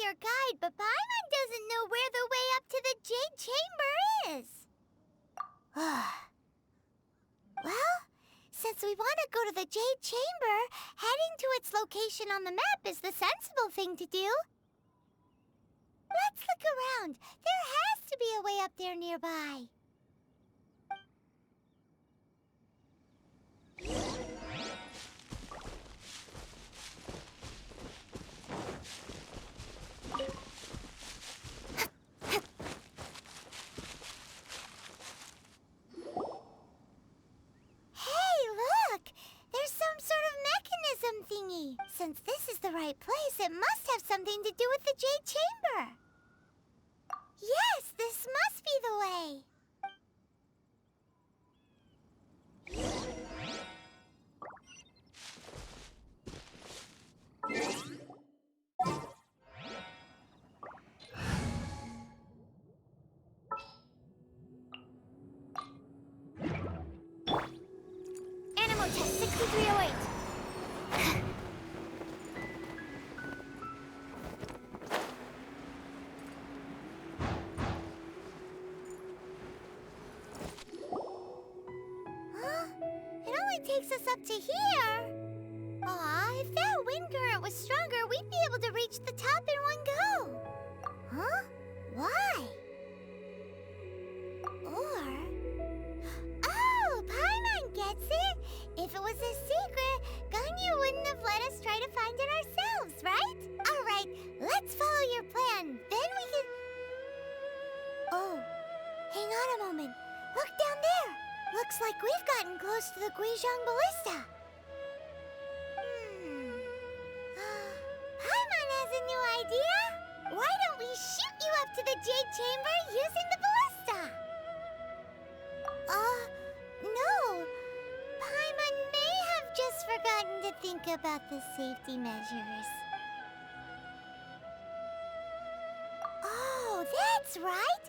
your guide, but Paimon doesn't know where the way up to the Jade Chamber is. Well, since we want to go to the Jade Chamber, heading to its location on the map is the sensible thing to do. Let's look around. There has to be a way up there nearby. Since this is the right place, it must have something to do with the Jade Chamber. Yes, this must be the way. Animal test 6308. Takes us up to here. Aw, if that wind current was stronger, we'd be able to reach the top in one go. Huh? Why? Or... Oh, Paimon gets it! If it was a secret, Ganyu wouldn't have let us try to find it ourselves, right? Alright, let's follow your plan. Then we can... Oh, hang on a moment. Look down there. Looks like we've gotten close to the Guizhong Ballista. Paimon has a new idea. Why don't we shoot you up to the Jade Chamber using the ballista? No. Paimon may have just forgotten to think about the safety measures. Oh, that's right.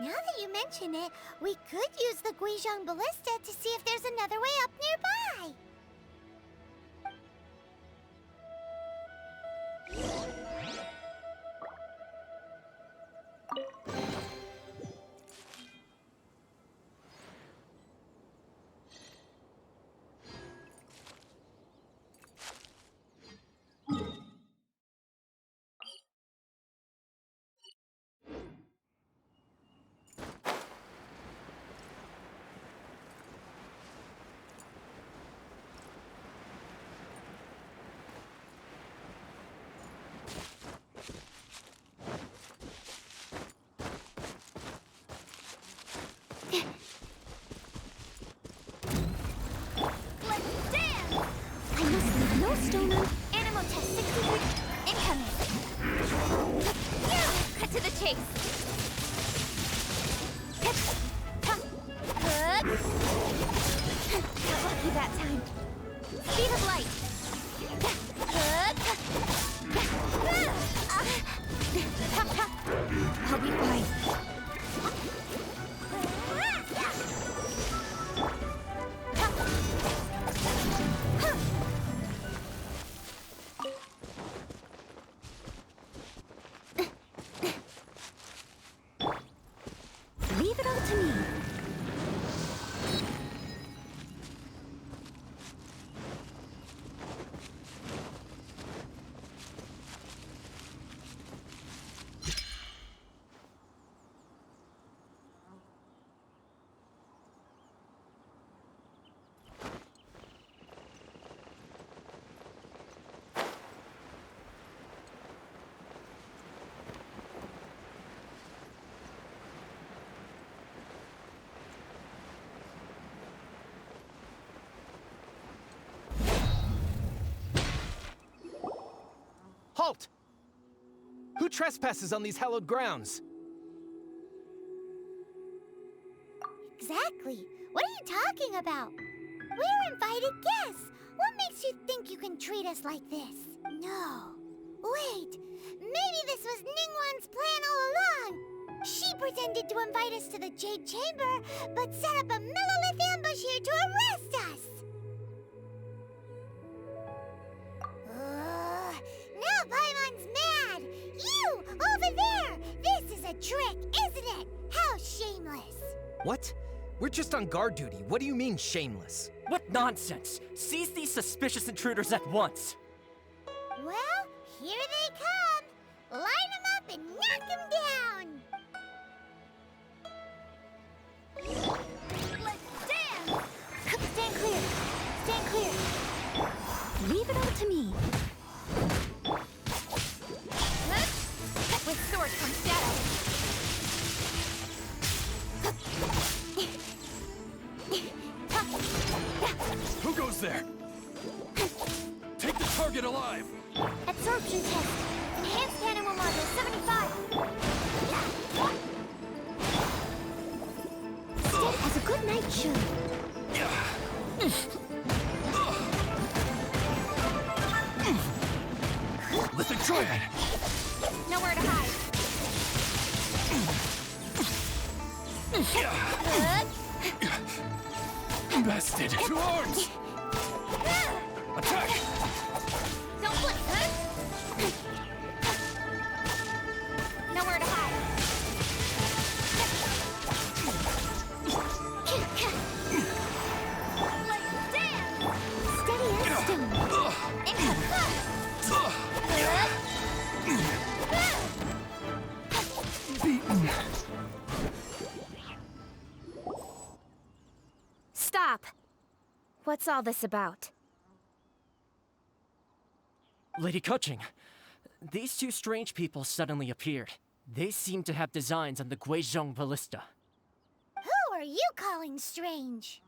Now that you mention it, we could use the Guizhong Ballista to see if there's another way up nearby. Stoner. Animal test 63. Incoming. Cut to the chase. Got lucky that time. Speed of light. I'll be fine. Leave it all to me. Halt! Who trespasses on these hallowed grounds? Exactly. What are you talking about? We're invited guests. What makes you think you can treat us like this? No. Wait. Maybe this was Ningguang's plan all along. She pretended to invite us to the Jade Chamber, but set up a millilith ambush here to arrest us. Now Paimon's mad. a trick, isn't it? How shameless! What? We're just on guard duty. What do you mean, shameless? What nonsense! Seize these suspicious intruders at once! Well, here they come! Line them up and knock them down! Let's dance! Stand clear! Stand clear! Leave it all to me. With sword comes shadow. Who goes there? Take the target alive! Absorption test. Enhanced animal module 75. Stead has a good night shoe. Lithic Triad! Nowhere to hide. Bested! To arms! Attack! Don't flip, huh? Nowhere to hide. Let's dance! Steady as stone. Beaten! Stop! What's all this about? Lady Kuching, these two strange people suddenly appeared. They seem to have designs on the Guizhong Ballista. Who are you calling strange?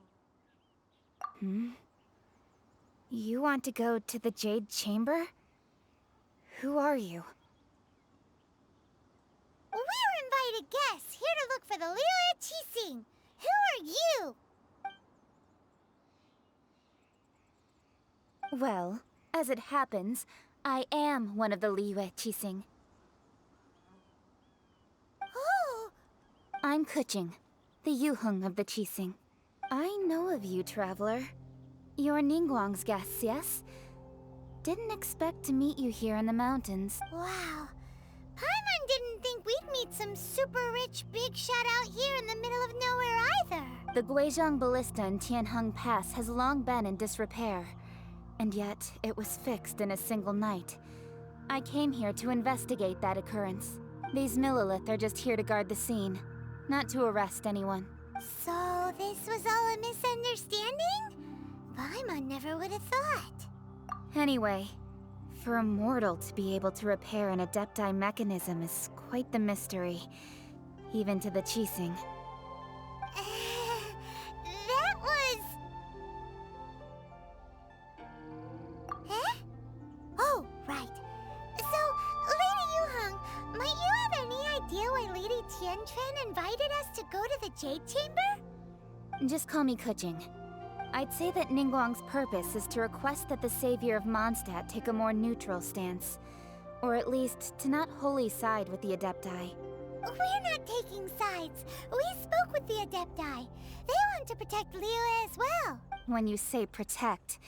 You want to go to the Jade Chamber? Who are you? We're invited guests here to look for the Liyue Qixing. Who are you? Well, as it happens, I am one of the Liyue Qixing. Oh, I'm Kuching, the Yuheng of the Qixing. I know of you, traveler. You're Ningguang's guests, yes? Didn't expect to meet you here in the mountains. wow. Paimon didn't think we'd meet some super rich big shot out here in the middle of nowhere either. The Guizhong Ballista in Tianheng Pass has long been in disrepair, and yet it was fixed in a single night. I came here to investigate that occurrence. These Millilith are just here to guard the scene, not to arrest anyone. So this was all a misunderstanding? Paimon never would have thought. Anyway, for a mortal to be able to repair an Adepti mechanism is quite the mystery, even to the Qixing. That was... Huh? Oh, right. So, Lady Yuheng, might you have any idea why Lady Tianquan invited us to go to the Jade Chamber? Just call me Kuching. I'd say that Ningguang's purpose is to request that the savior of Mondstadt take a more neutral stance. Or at least, to not wholly side with the Adepti. We're not taking sides. We spoke with the Adepti. They want to protect Liyue as well. When you say protect,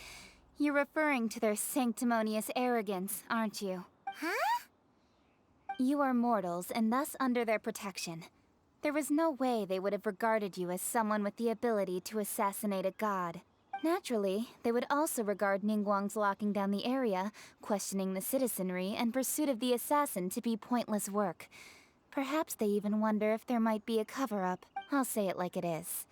you're referring to their sanctimonious arrogance, aren't you? Huh? You are mortals, and thus under their protection. There was no way they would have regarded you as someone with the ability to assassinate a god. Naturally, they would also regard Ningguang's locking down the area, questioning the citizenry, and pursuit of the assassin to be pointless work. Perhaps they even wonder if there might be a cover-up. I'll say it like it is.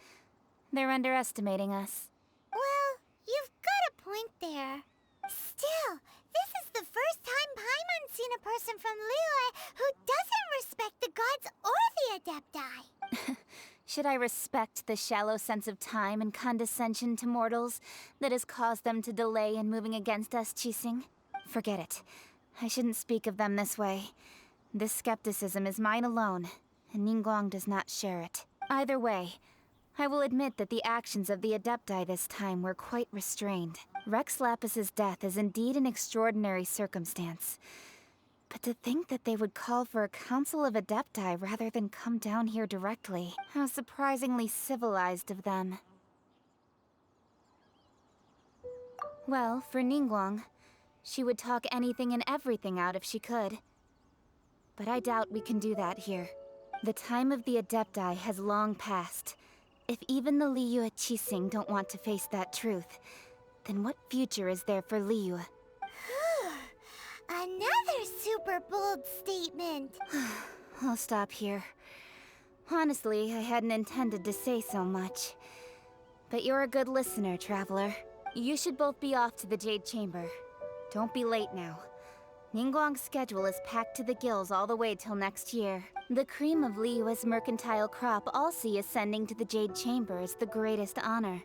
They're underestimating us. Well, you've got a point there. Still, this is the first time Paimon's seen a person from Liyue who doesn't respect the gods or the Adepti. Should I respect the shallow sense of time and condescension to mortals that has caused them to delay in moving against us, Qixing? Forget it. I shouldn't speak of them this way. This skepticism is mine alone, and Ningguang does not share it. Either way, I will admit that the actions of the Adepti this time were quite restrained. Rex Lapis's death is indeed an extraordinary circumstance. But to think that they would call for a council of Adepti rather than come down here directly. How surprisingly civilized of them. Well, for Ningguang, she would talk anything and everything out if she could. But I doubt we can do that here. The time of the Adepti has long passed. If even the Liyue Qixing don't want to face that truth, then what future is there for Liyue? Another super bold statement. I'll stop here. Honestly, I hadn't intended to say so much. But you're a good listener, Traveler. You should both be off to the Jade Chamber. Don't be late now. Ningguang's schedule is packed to the gills all the way till next year. The cream of Liyue's mercantile crop all see ascending to the Jade Chamber is the greatest honor.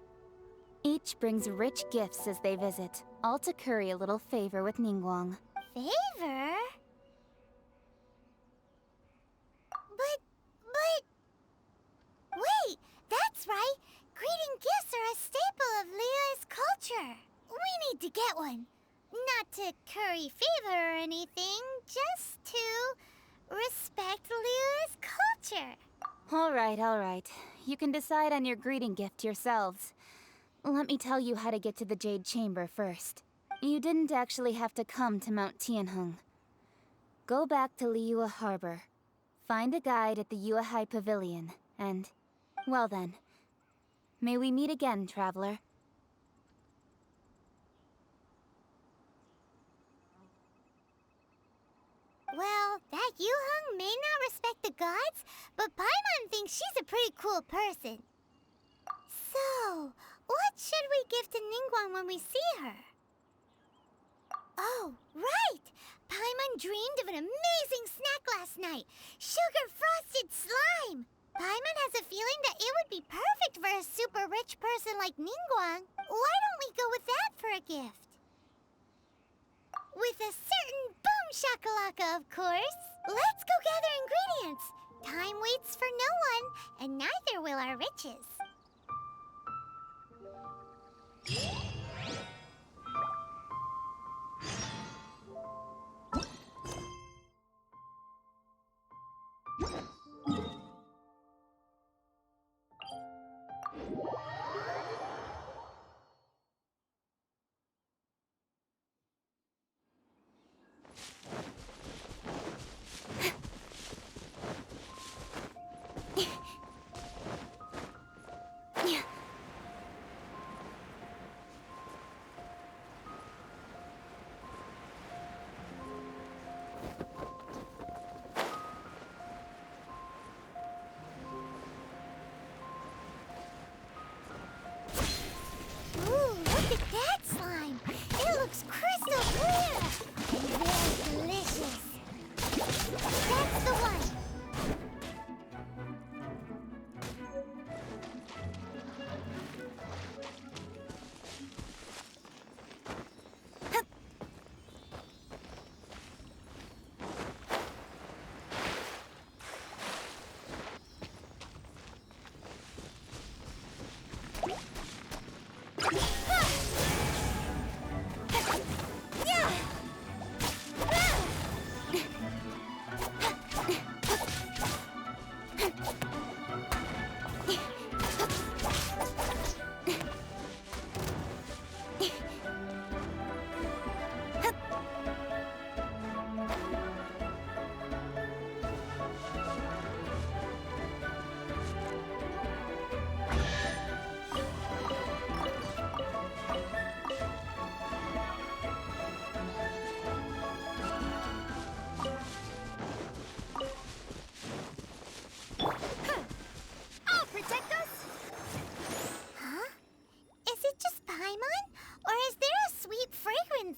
Each brings rich gifts as they visit, all to curry a little favor with Ningguang. Favor? But... Wait, that's right! Greeting gifts are a staple of Liyue's culture. We need to get one. Not to curry favor or anything, just to respect Liyue's culture. All right. You can decide on your greeting gift yourselves. Let me tell you how to get to the Jade Chamber first. You didn't actually have to come to Mount Tianheng. Go back to Liyue Harbor. Find a guide at the Yuehai Pavilion, and... well then. May we meet again, Traveler. Well, that Yuheng may not respect the gods, but Paimon thinks she's a pretty cool person. So, what should we give to Ningguang when we see her? Oh, right! Paimon dreamed of an amazing snack last night! Sugar-frosted slime! Paimon has a feeling that it would be perfect for a super rich person like Ningguang. Why don't we go with that for a gift? With a certain boom shakalaka, of course! Let's go gather ingredients! Time waits for no one, and neither will our riches. Look at that slime! It looks crystal clear! And very delicious! That's the one!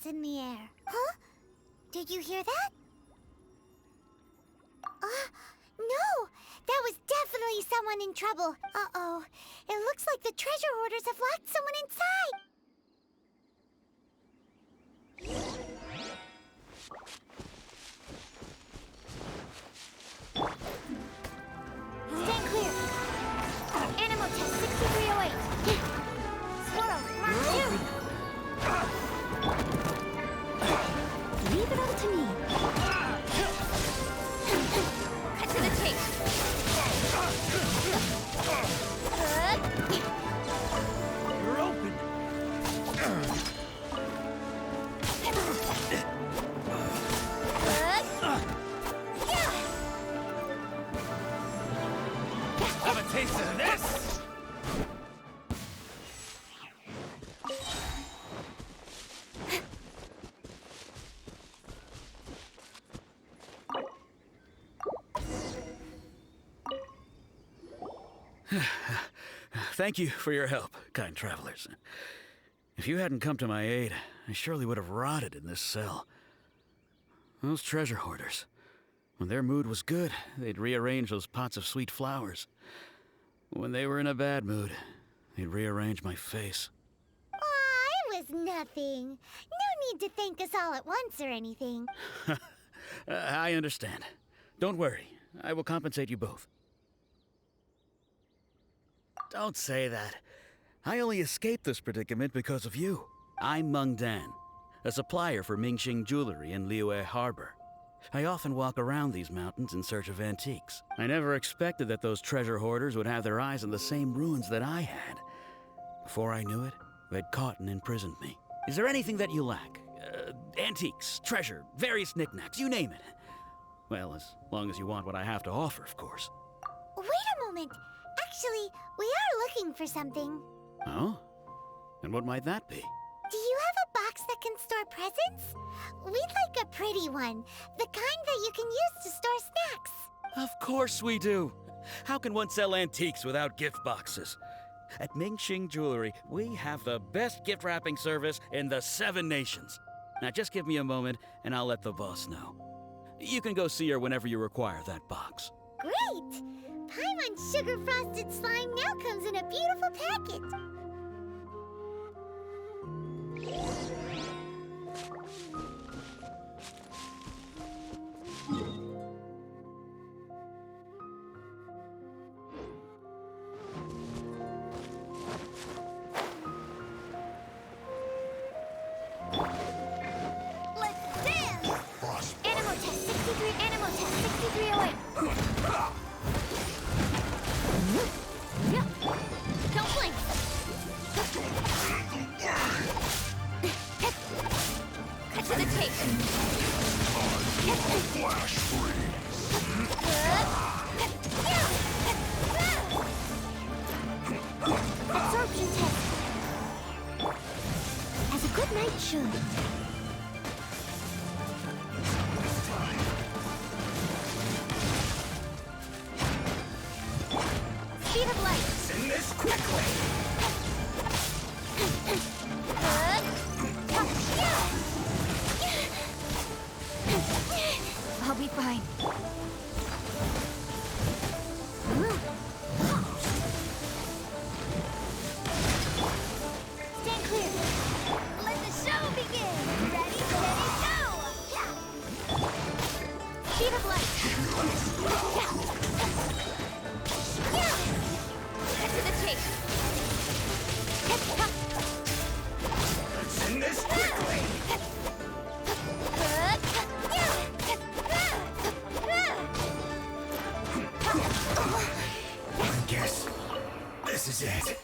In the air. Huh? Did you hear that? No! That was definitely someone in trouble. Uh-oh. It looks like the treasure hoarders have locked someone inside. Stand clear. Animal test 6308. Swirl, mark 2. Leave it up to me. Cut to the chase. You're open. taste of this! Thank you for your help, kind travelers. If you hadn't come to my aid, I surely would have rotted in this cell. Those treasure hoarders. When their mood was good, they'd rearrange those pots of sweet flowers. When they were in a bad mood, they'd rearrange my face. Aw, it was nothing. No need to thank us all at once or anything. I understand. Don't worry. I will compensate you both. Don't say that. I only escaped this predicament because of you. I'm Meng Dan, a supplier for Mingxing Jewelry in Liyue Harbor. I often walk around these mountains in search of antiques. I never expected that those treasure hoarders would have their eyes on the same ruins that I had. Before I knew it, they'd caught and imprisoned me. Is there anything that you lack? Antiques, treasure, various knickknacks, you name it. Well, as long as you want what I have to offer, of course. Wait a moment. Actually, we are looking for something. Oh? And what might that be? Do you have a box that can store presents? We'd like a pretty one. The kind that you can use to store snacks. Of course we do. How can one sell antiques without gift boxes? At Mingxing Jewelry, we have the best gift wrapping service in the 7 nations. Now just give me a moment and I'll let the boss know. You can go see her whenever you require that box. Great! Paimon Sugar Frosted Slime now comes in a beautiful packet. Let's dance! Animal Test 63, Animal Test 6308. Don't blink. Cut to the chase. Flash Absorption test. As a good night should. Speed of light. Send this quickly! I'll be fine. Stand clear. Let the show begin. Ready, steady, go! Speed of light. Cut to the chase. Send this quickly! I guess this is it.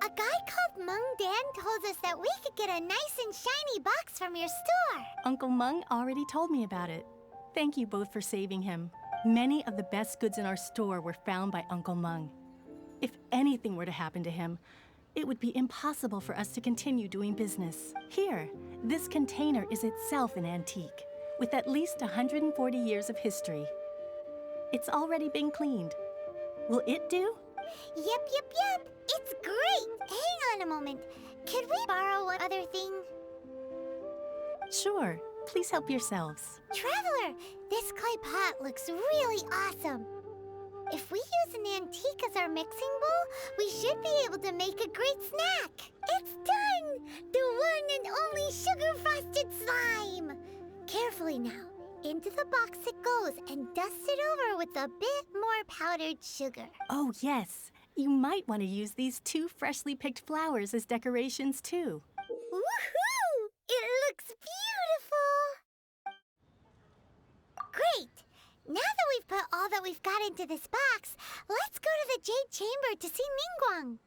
A guy called Meng Dan told us that we could get a nice and shiny box from your store. Uncle Meng already told me about it. Thank you both for saving him. Many of the best goods in our store were found by Uncle Meng. If anything were to happen to him, it would be impossible for us to continue doing business. Here, this container is itself an antique, with at least 140 years of history. It's already been cleaned. Will it do? Yep. It's great. Hang on a moment. Could we borrow one other thing? Sure, please help yourselves. Traveler, this clay pot looks really awesome. If we use an antique as our mixing bowl, we should be able to make a great snack. It's done! The one and only sugar-frosted slime! Carefully now. Into the box it goes and dust it over with a bit more powdered sugar. Oh, yes. You might want to use these 2 freshly picked flowers as decorations, too. Woohoo! It looks beautiful! Great! Now that we've put all that we've got into this box, let's go to the Jade Chamber to see Ningguang.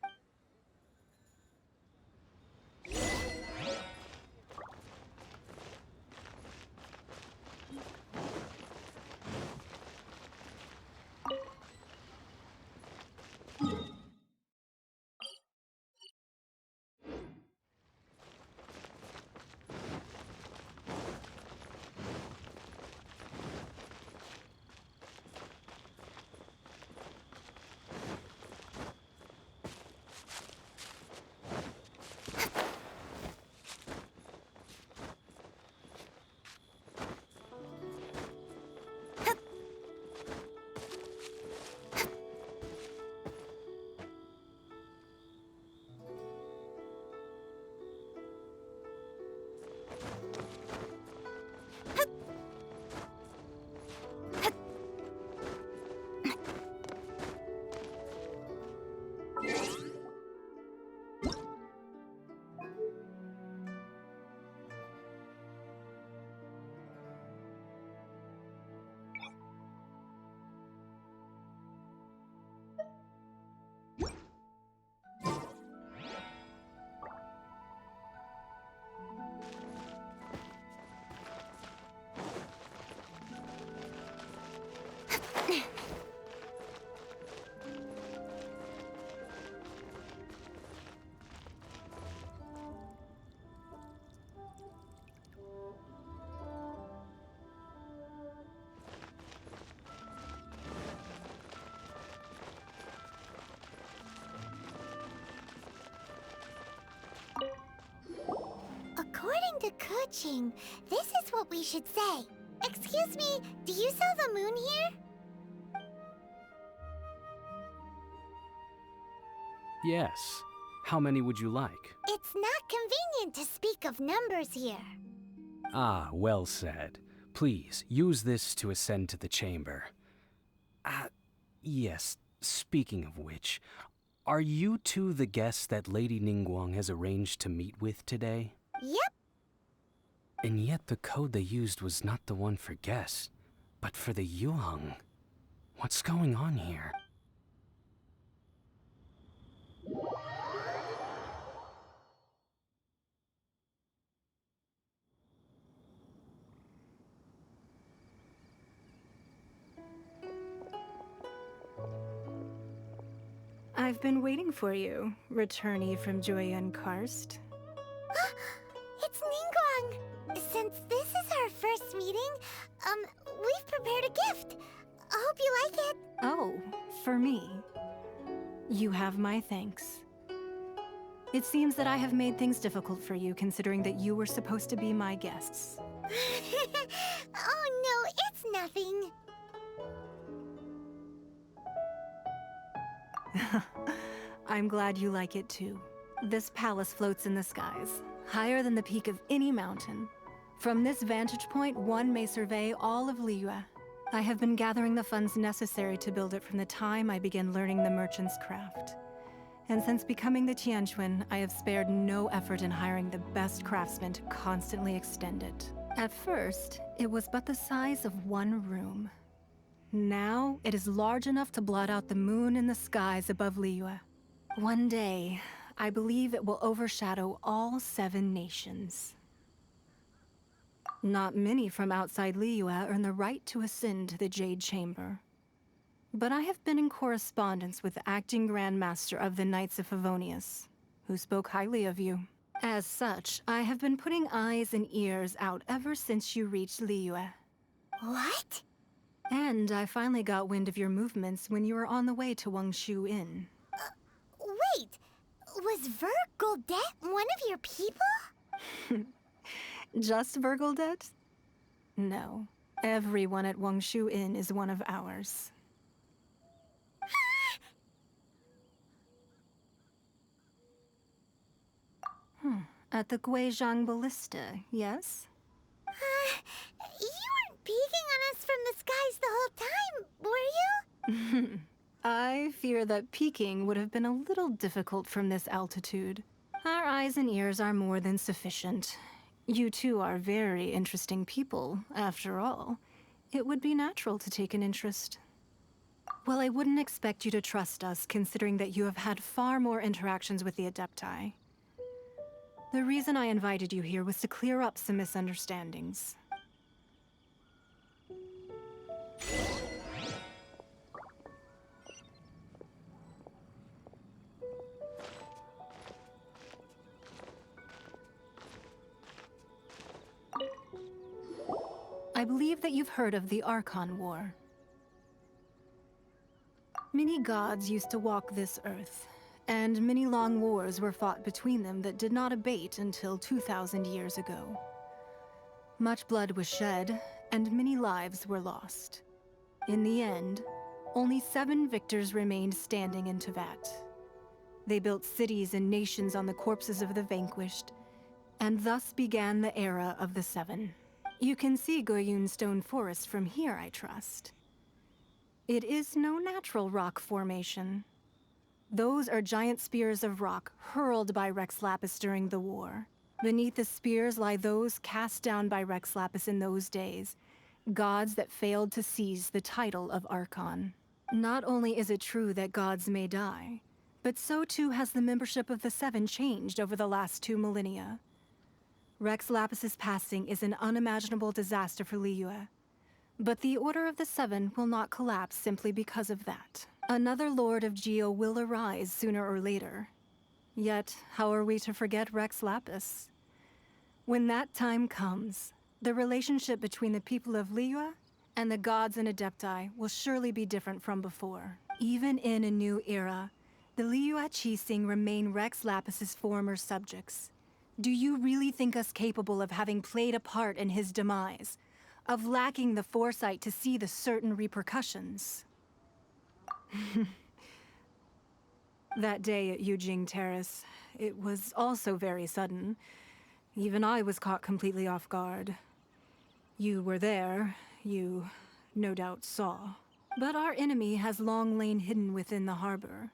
According to Kuching, this is what we should say. Excuse me, do you sell the moon here? Yes. How many would you like? It's not convenient to speak of numbers here. Ah, well said. Please, use this to ascend to the chamber. Yes, speaking of which, are you two the guests that Lady Ningguang has arranged to meet with today? Yep. And yet the code they used was not the one for guests, but for the Yuheng. What's going on here? I've been waiting for you, returnee from Joyun Karst. It's Ningguang! Since this is our first meeting, we've prepared a gift. I hope you like it. Oh, for me. You have my thanks. It seems that I have made things difficult for you, considering that you were supposed to be my guests. Oh no, it's nothing. I'm glad you like it too. This palace floats in the skies, higher than the peak of any mountain. From this vantage point, one may survey all of Liyue. I have been gathering the funds necessary to build it from the time I began learning the merchant's craft. And since becoming the Tianquan, I have spared no effort in hiring the best craftsmen to constantly extend it. At first, it was but the size of one room. Now, it is large enough to blot out the moon in the skies above Liyue. One day, I believe it will overshadow all 7 nations. Not many from outside Liyue earn the right to ascend to the Jade Chamber. But I have been in correspondence with the acting Grand Master of the Knights of Favonius, who spoke highly of you. As such, I have been putting eyes and ears out ever since you reached Liyue. What? And I finally got wind of your movements when you were on the way to Wangshu Inn. Wait, was Vergoldet one of your people? Just Vergoldet? No. Everyone at Wangshu Inn is one of ours. At the Guizhang Ballista, yes? You weren't peeking on us from the skies the whole time, were you? I fear that peeking would have been a little difficult from this altitude. Our eyes and ears are more than sufficient. You two are very interesting people, after all. It would be natural to take an interest. Well, I wouldn't expect you to trust us, considering that you have had far more interactions with the Adepti. The reason I invited you here was to clear up some misunderstandings. I believe that you've heard of the Archon War. Many gods used to walk this earth, and many long wars were fought between them that did not abate until 2,000 years ago. Much blood was shed, and many lives were lost. In the end, only 7 victors remained standing in Tevat. They built cities and nations on the corpses of the vanquished, and thus began the era of the 7. You can see Goyun Stone Forest from here, I trust. It is no natural rock formation. Those are giant spears of rock hurled by Rex Lapis during the war. Beneath the spears lie those cast down by Rex Lapis in those days, gods that failed to seize the title of Archon. Not only is it true that gods may die, but so too has the membership of the 7 changed over the last 2 millennia. Rex Lapis's passing is an unimaginable disaster for Liyue, but the Order of the 7 will not collapse simply because of that. Another Lord of Geo will arise sooner or later. Yet, how are we to forget Rex Lapis? When that time comes, the relationship between the people of Liyue and the gods and Adepti will surely be different from before. Even in a new era, the Liyue Qixing remain Rex Lapis's former subjects. Do you really think us capable of having played a part in his demise? Of lacking the foresight to see the certain repercussions? That day at Yujing Terrace, it was also very sudden. Even I was caught completely off guard. You were there, you no doubt saw. But our enemy has long lain hidden within the harbor.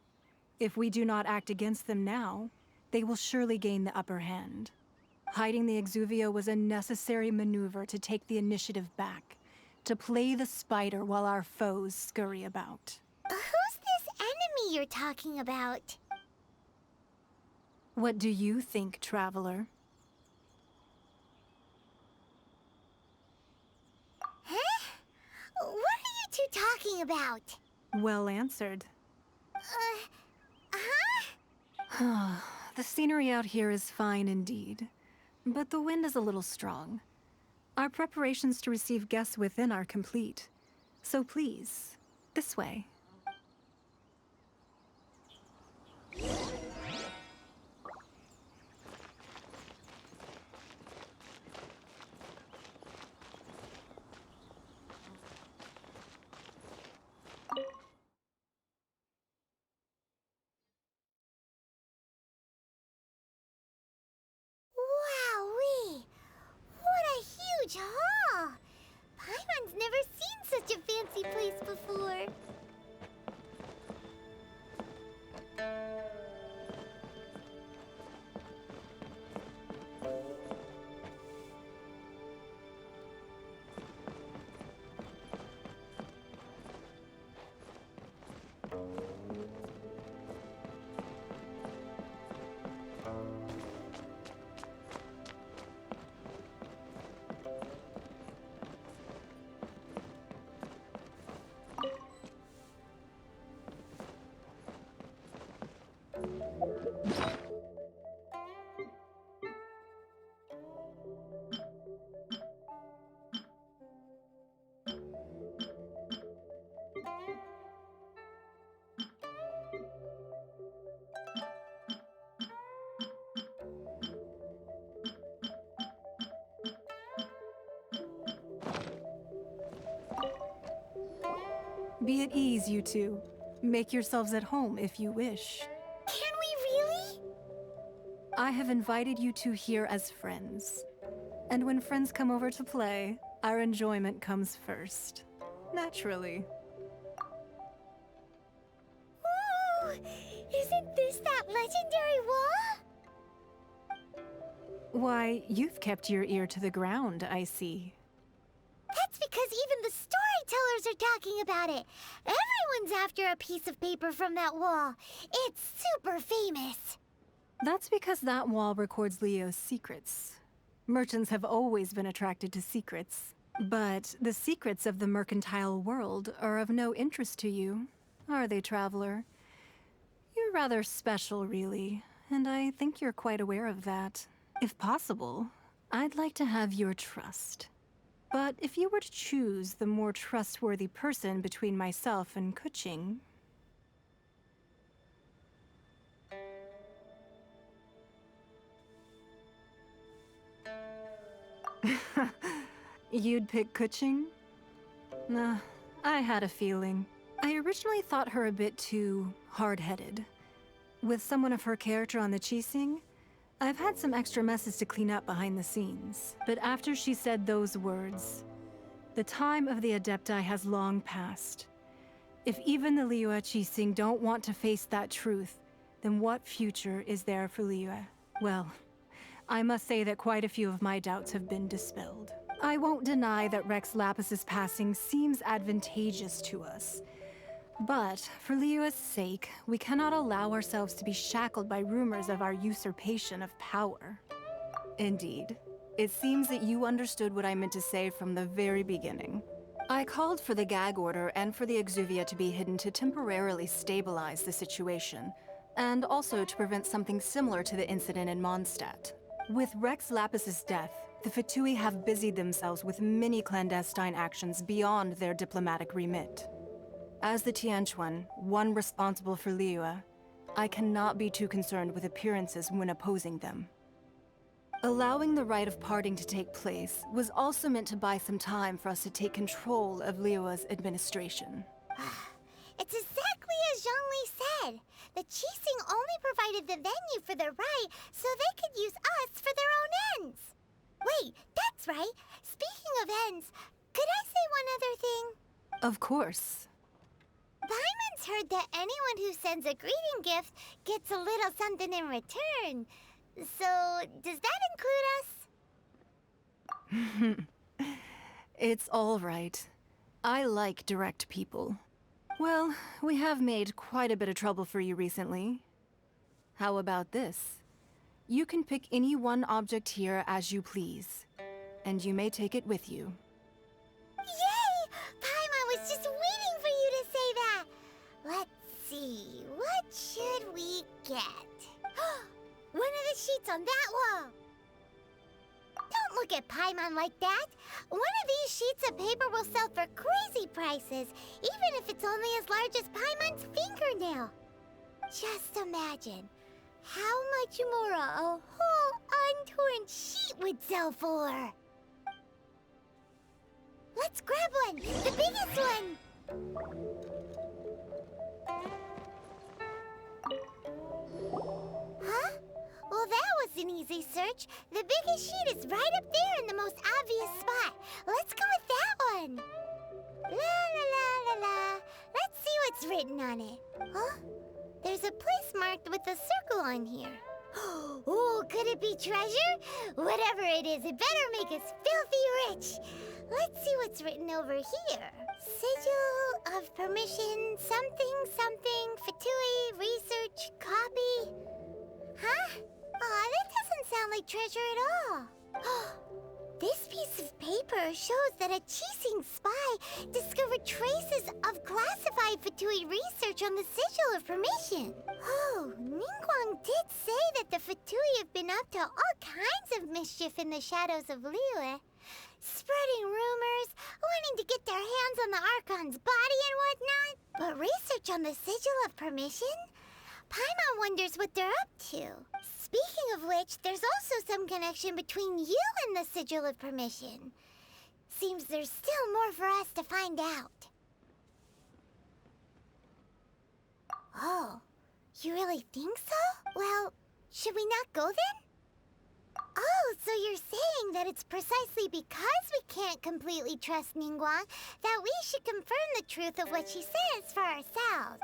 If we do not act against them now, they will surely gain the upper hand. Hiding the Exuvio was a necessary maneuver to take the initiative back, to play the spider while our foes scurry about. Who's this enemy you're talking about? What do you think, Traveler? Huh? What are you two talking about? Well answered. Huh? The scenery out here is fine indeed, but the wind is a little strong. Our preparations to receive guests within are complete, so please, this way. Wowee! What a huge hall! Paimon's never seen such a fancy place before. Be at ease, you two. Make yourselves at home if you wish. Can we really? I have invited you two here as friends. And when friends come over to play, our enjoyment comes first. Naturally. Ooh, isn't this that legendary wall? Why, you've kept your ear to the ground, I see. That's because even the storytellers are talking about it. Everyone's after a piece of paper from that wall. It's super famous. That's because that wall records Leo's secrets. Merchants have always been attracted to secrets. But the secrets of the mercantile world are of no interest to you, are they, traveler? You're rather special, really, and I think you're quite aware of that. If possible, I'd like to have your trust. But if you were to choose the more trustworthy person between myself and Kuching... You'd pick Kuching? Nah, I had a feeling. I originally thought her a bit too hard-headed. With someone of her character on the Qixing, I've had some extra messes to clean up behind the scenes. But after she said those words, the time of the Adepti has long passed. If even the Liyue Qixing don't want to face that truth, then what future is there for Liyue? Well, I must say that quite a few of my doubts have been dispelled. I won't deny that Rex Lapis's passing seems advantageous to us. But for Liyue's sake, we cannot allow ourselves to be shackled by rumors of our usurpation of power. Indeed. It seems that you understood what I meant to say from the very beginning. I called for the gag order and for the Exuvia to be hidden to temporarily stabilize the situation, and also to prevent something similar to the incident in Mondstadt. With Rex Lapis's death, the Fatui have busied themselves with many clandestine actions beyond their diplomatic remit. As the Tianquan, one responsible for Liyue, I cannot be too concerned with appearances when opposing them. Allowing the rite of parting to take place was also meant to buy some time for us to take control of Liyue's administration. It's exactly as Zhongli said. The Qixing only provided the venue for their rite so they could use us for their own ends. Wait, that's right. Speaking of ends, could I say one other thing? Of course. Paimon's heard that anyone who sends a greeting gift gets a little something in return. So, does that include us? It's all right. I like direct people. Well, we have made quite a bit of trouble for you recently. How about this? You can pick any one object here as you please, and you may take it with you. Yay! Paimon was just waiting for you to say that! Let's see, what should we get? One of the sheets on that wall! Don't look at Paimon like that! One of these sheets of paper will sell for crazy prices, even if it's only as large as Paimon's fingernail. Just imagine how much more a whole untorn sheet would sell for. Let's grab one, the biggest one! Huh? Well, that was an easy search. The biggest sheet is right up there in the most obvious spot. Let's go with that one. La la la la la. Let's see what's written on it. Huh? There's a place marked with a circle on here. Oh, could it be treasure? Whatever it is, it better make us filthy rich. Let's see what's written over here. Sigil of permission, something, something, Fatui, research, copy. Huh? Aw, that doesn't sound like treasure at all. This piece of paper shows that a Qixing spy discovered traces of classified Fatui research on the Sigil of Permission. Oh, Ningguang did say that the Fatui have been up to all kinds of mischief in the shadows of Liyue. Spreading rumors, wanting to get their hands on the Archon's body and whatnot. But research on the Sigil of Permission? Paimon wonders what they're up to. Speaking of which, there's also some connection between you and the Sigil of Permission. Seems there's still more for us to find out. Oh, you really think so? Well, should we not go then? Oh, so you're saying that it's precisely because we can't completely trust Ningguang that we should confirm the truth of what she says for ourselves.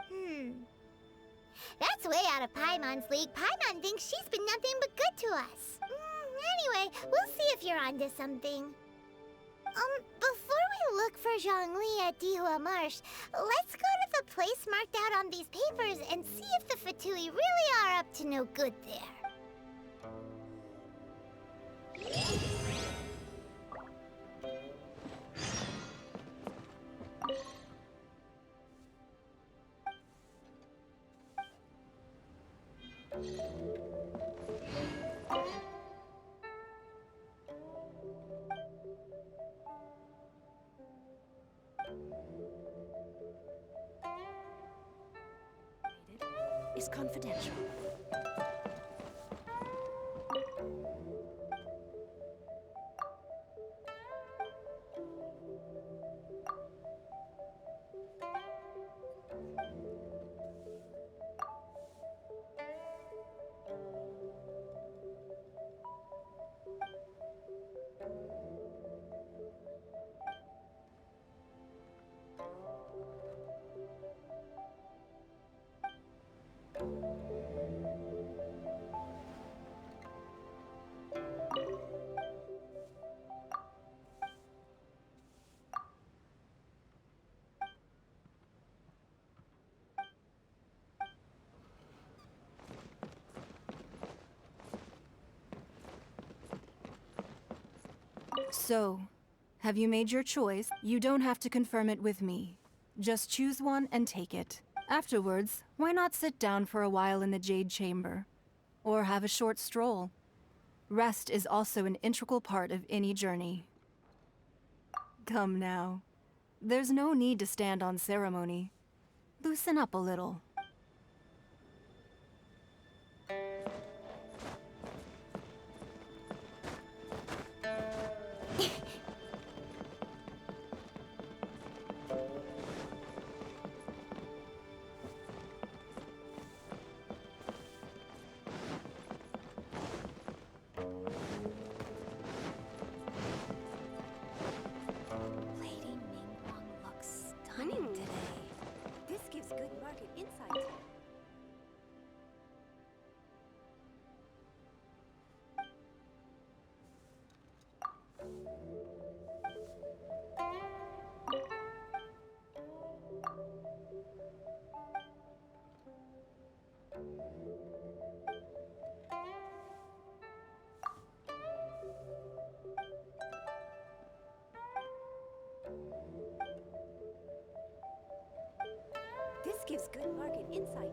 That's way out of Paimon's league. Paimon thinks she's been nothing but good to us. Anyway, we'll see if you're onto something. Before we look for Zhongli at Dihua Marsh, let's go to the place marked out on these papers and see if the Fatui really are up to no good there. Is confidential. So, have you made your choice? You don't have to confirm it with me. Just choose one and take it. Afterwards, why not sit down for a while in the Jade Chamber? Or have a short stroll? Rest is also an integral part of any journey. Come now. There's no need to stand on ceremony. Loosen up a little. This gives good market insight.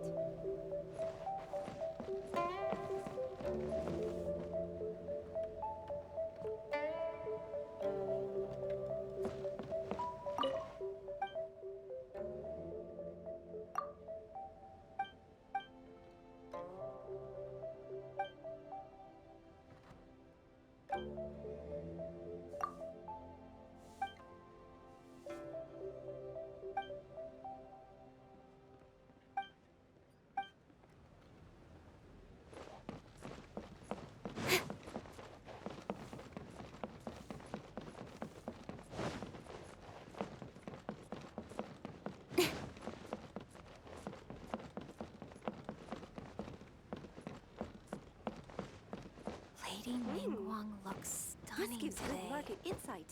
Lady Ningguang looks stunning This gives today. good market insight.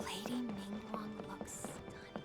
Lady Ningguang looks stunning.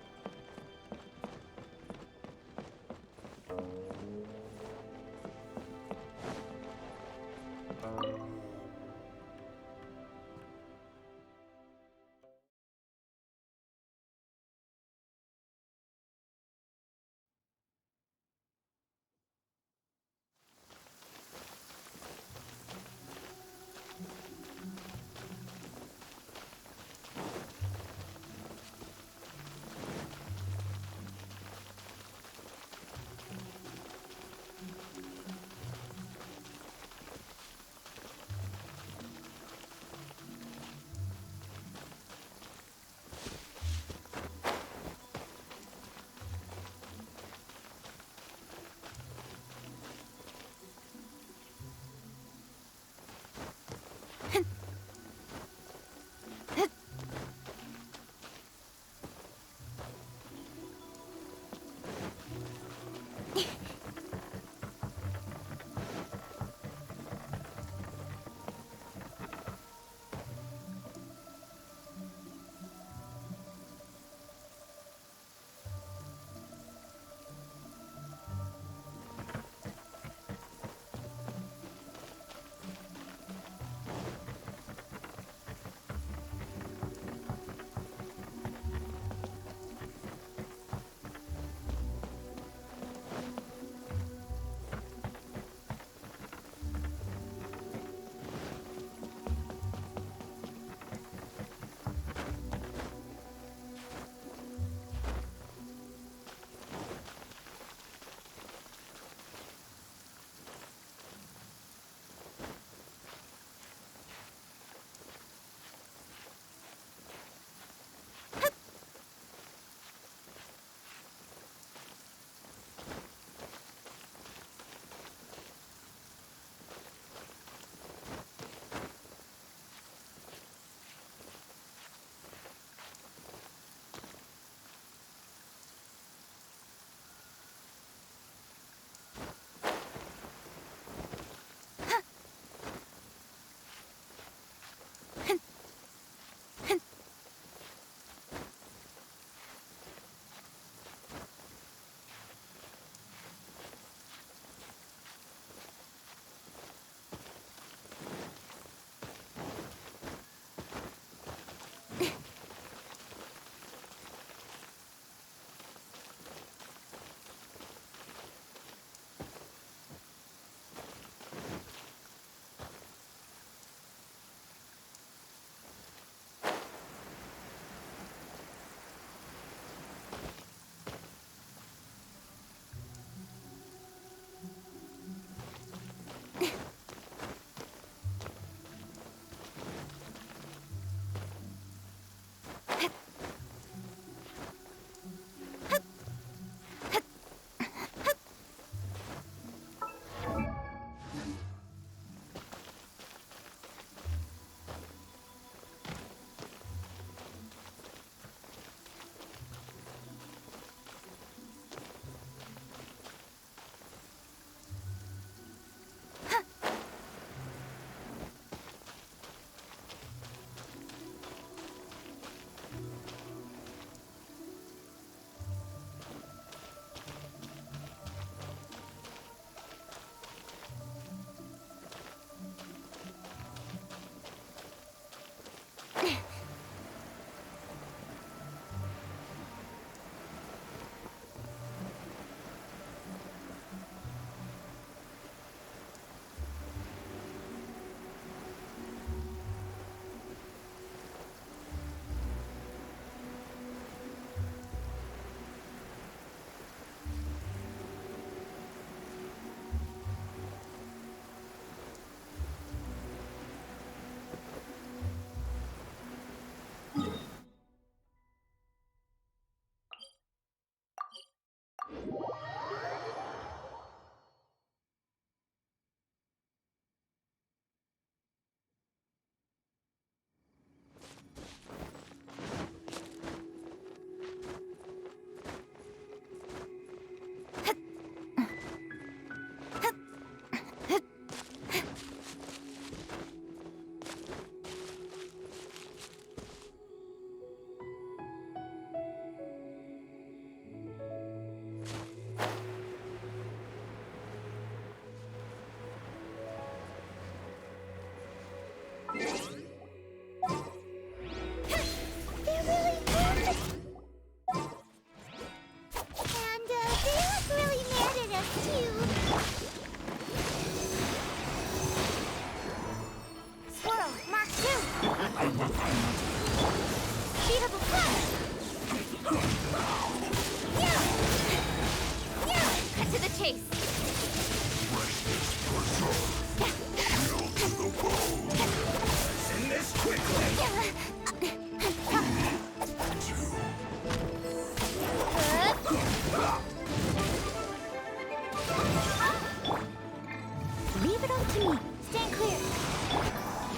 Leave it up to me. Stand clear.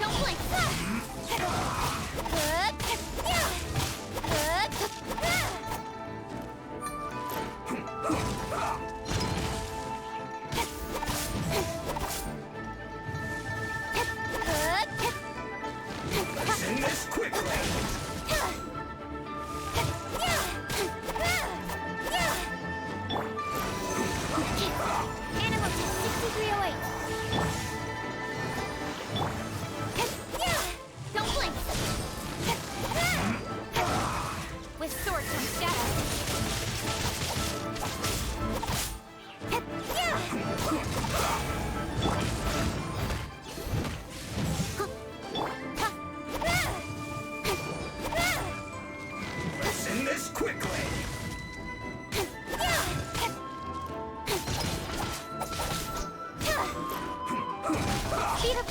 Don't blink. Let's end this quickly. Animal test 6308. Don't blink. With sword comes shadow. Let's end this quickly. Speed up.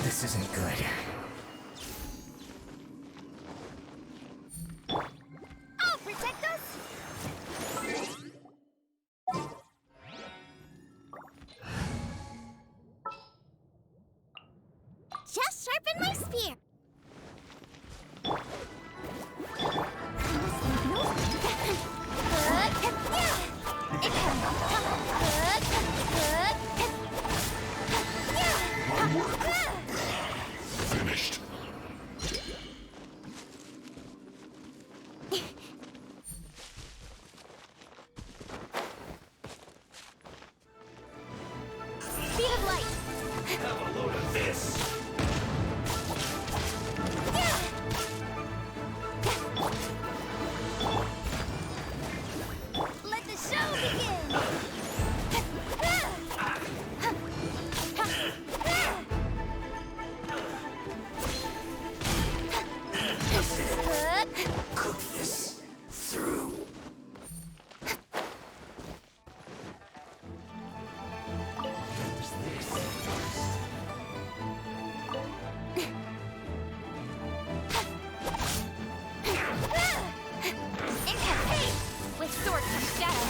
This isn't good. I'll protect us. Just sharpen my spear. Finished. Speed of light. Have a load of this. Let the show begin. Cook this through. With sword comes shadow.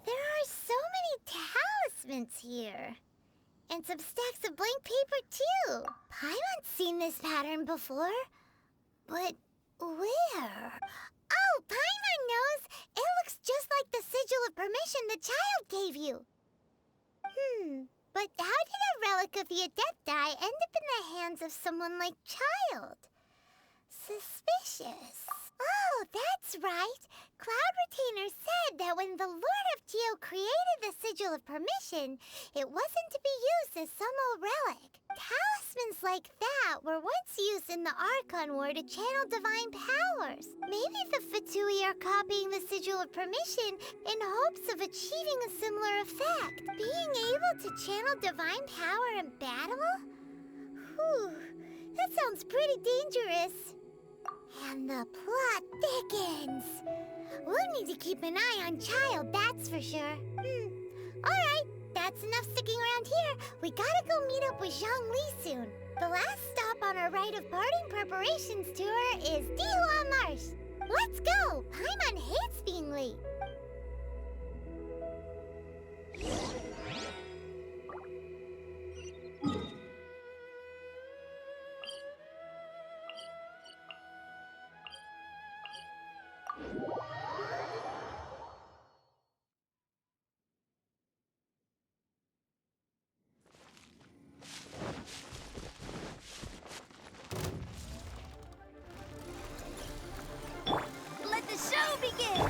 There are so many talismans here. And some stacks of blank paper, too. Paimon's seen this pattern before. But where? Oh, Paimon knows! It looks just like the sigil of permission the child gave you. But how did a relic of the Adepti end up in the hands of someone like Childe? Suspicious. Oh, that's right. Cloud Retainer said that when the Lord of Geo created the Sigil of Permission, it wasn't to be used as some old relic. Talismans like that were once used in the Archon War to channel divine powers. Maybe the Fatui are copying the Sigil of Permission in hopes of achieving a similar effect. Being able to channel divine power in battle? Whew, that sounds pretty dangerous. And the plot thickens. We'll need to keep an eye on Childe, that's for sure. Alright, that's enough sticking around here. We gotta go meet up with Zhongli soon. The last stop on our rite of parting preparations tour is Dihua Marsh. Let's go! Paimon hates being late. Let the show begin!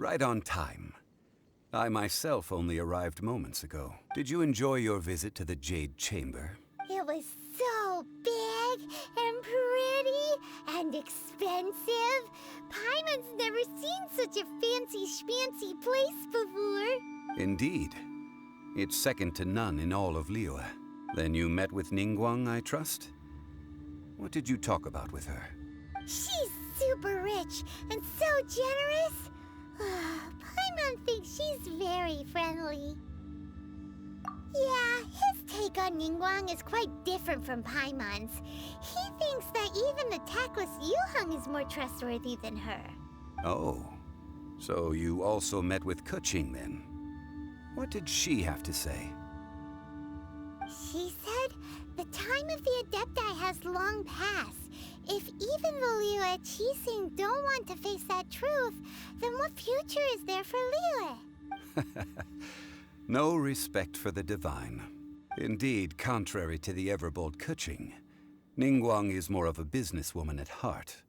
Right on time. I myself only arrived moments ago. Did you enjoy your visit to the Jade Chamber? It was so big and pretty and expensive. Paimon's never seen such a fancy schmancy place before. Indeed. It's second to none in all of Liyue. Then you met with Ningguang, I trust? What did you talk about with her? She's super rich and so generous. Paimon thinks she's very friendly. Yeah, his take on Ningguang is quite different from Paimon's. He thinks that even the tactless Yuheng is more trustworthy than her. Oh, so you also met with Keqing then? What did she have to say? She said the time of the Adepti has long passed. If even the Liyue Qixing don't want to face that truth, then what future is there for Liyue? No respect for the divine. Indeed, contrary to the ever-bold Keqing, Ningguang is more of a businesswoman at heart.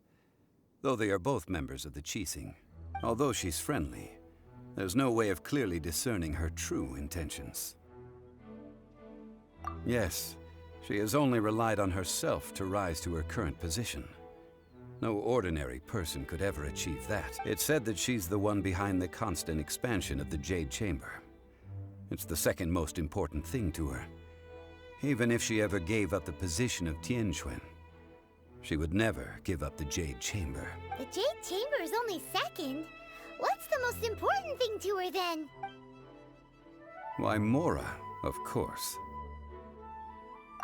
Though they are both members of the Qixing. Although she's friendly, there's no way of clearly discerning her true intentions. Yes, she has only relied on herself to rise to her current position. No ordinary person could ever achieve that. It's said that she's the one behind the constant expansion of the Jade Chamber. It's the second most important thing to her. Even if she ever gave up the position of Tianquan, she would never give up the Jade Chamber. The Jade Chamber is only second. What's the most important thing to her then? Why, Mora, of course.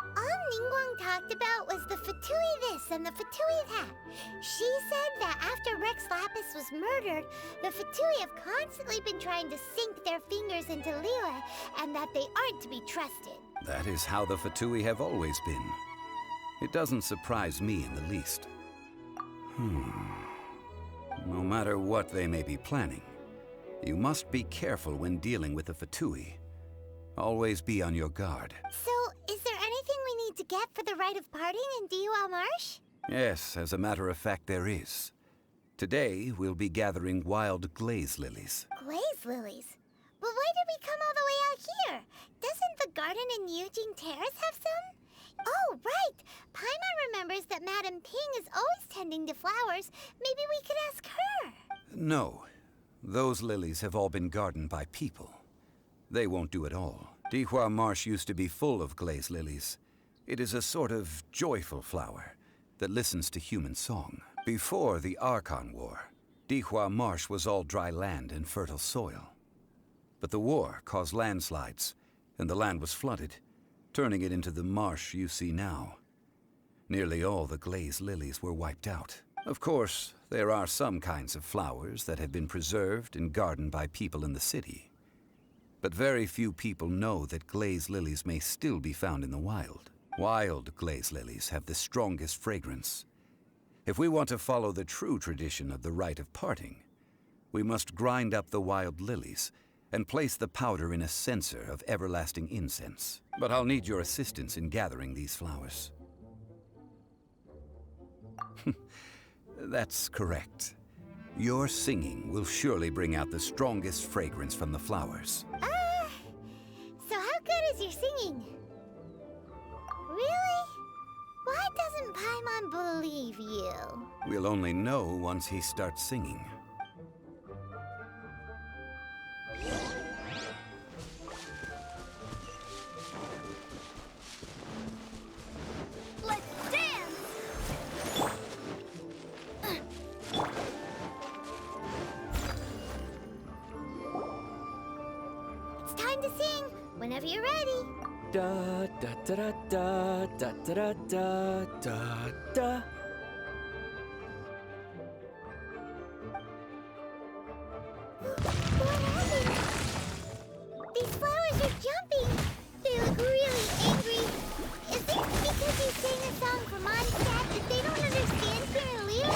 All Ningguang talked about was the Fatui this and the Fatui that. She said that after Rex Lapis was murdered, the Fatui have constantly been trying to sink their fingers into Liyue, and that they aren't to be trusted. That is how the Fatui have always been. It doesn't surprise me in the least. No matter what they may be planning, you must be careful when dealing with the Fatui. Always be on your guard. So, is there anything we need to get for the rite of parting in Dihua Marsh? Yes, as a matter of fact, there is. Today, we'll be gathering wild glaze lilies. Glaze lilies? But why did we come all the way out here? Doesn't the garden in Yujing Terrace have some? Oh, right! Paimon remembers that Madame Ping is always tending to flowers. Maybe we could ask her. No. Those lilies have all been gardened by people. They won't do it all. Dihua Marsh used to be full of glaze lilies. It is a sort of joyful flower that listens to human song. Before the Archon War, Dihua Marsh was all dry land and fertile soil. But the war caused landslides, and the land was flooded, turning it into the marsh you see now. Nearly all the glaze lilies were wiped out. Of course, there are some kinds of flowers that have been preserved and gardened by people in the city. But very few people know that glaze lilies may still be found in the wild. Wild glaze lilies have the strongest fragrance. If we want to follow the true tradition of the rite of parting, we must grind up the wild lilies and place the powder in a censer of everlasting incense. But I'll need your assistance in gathering these flowers. That's correct. Your singing will surely bring out the strongest fragrance from the flowers. So how good is your singing? Really? Why doesn't Paimon believe you? We'll only know once he starts singing. Let's dance! It's time to sing, whenever you're ready. Da da da da da da da da da da. What happened? These flowers are jumping. They look really angry. Is it because you sang a song for Mondstadt that they don't understand here in Liyue?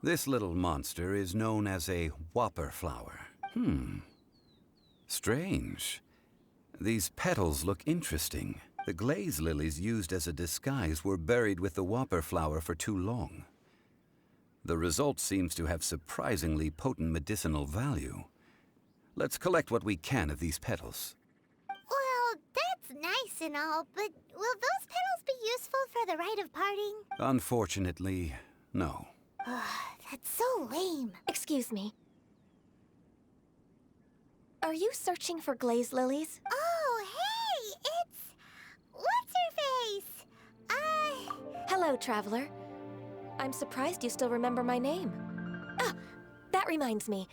This little monster is known as a whopper flower. Strange. These petals look interesting. The glaze lilies used as a disguise were buried with the whopper flower for too long. The result seems to have surprisingly potent medicinal value. Let's collect what we can of these petals. Well, that's nice and all, but will those petals be useful for the rite of parting? Unfortunately, no. That's so lame. Excuse me. Are you searching for glaze lilies? Oh, hey! It's... What's-her-face? Hello, traveler. I'm surprised you still remember my name. Ah, that reminds me.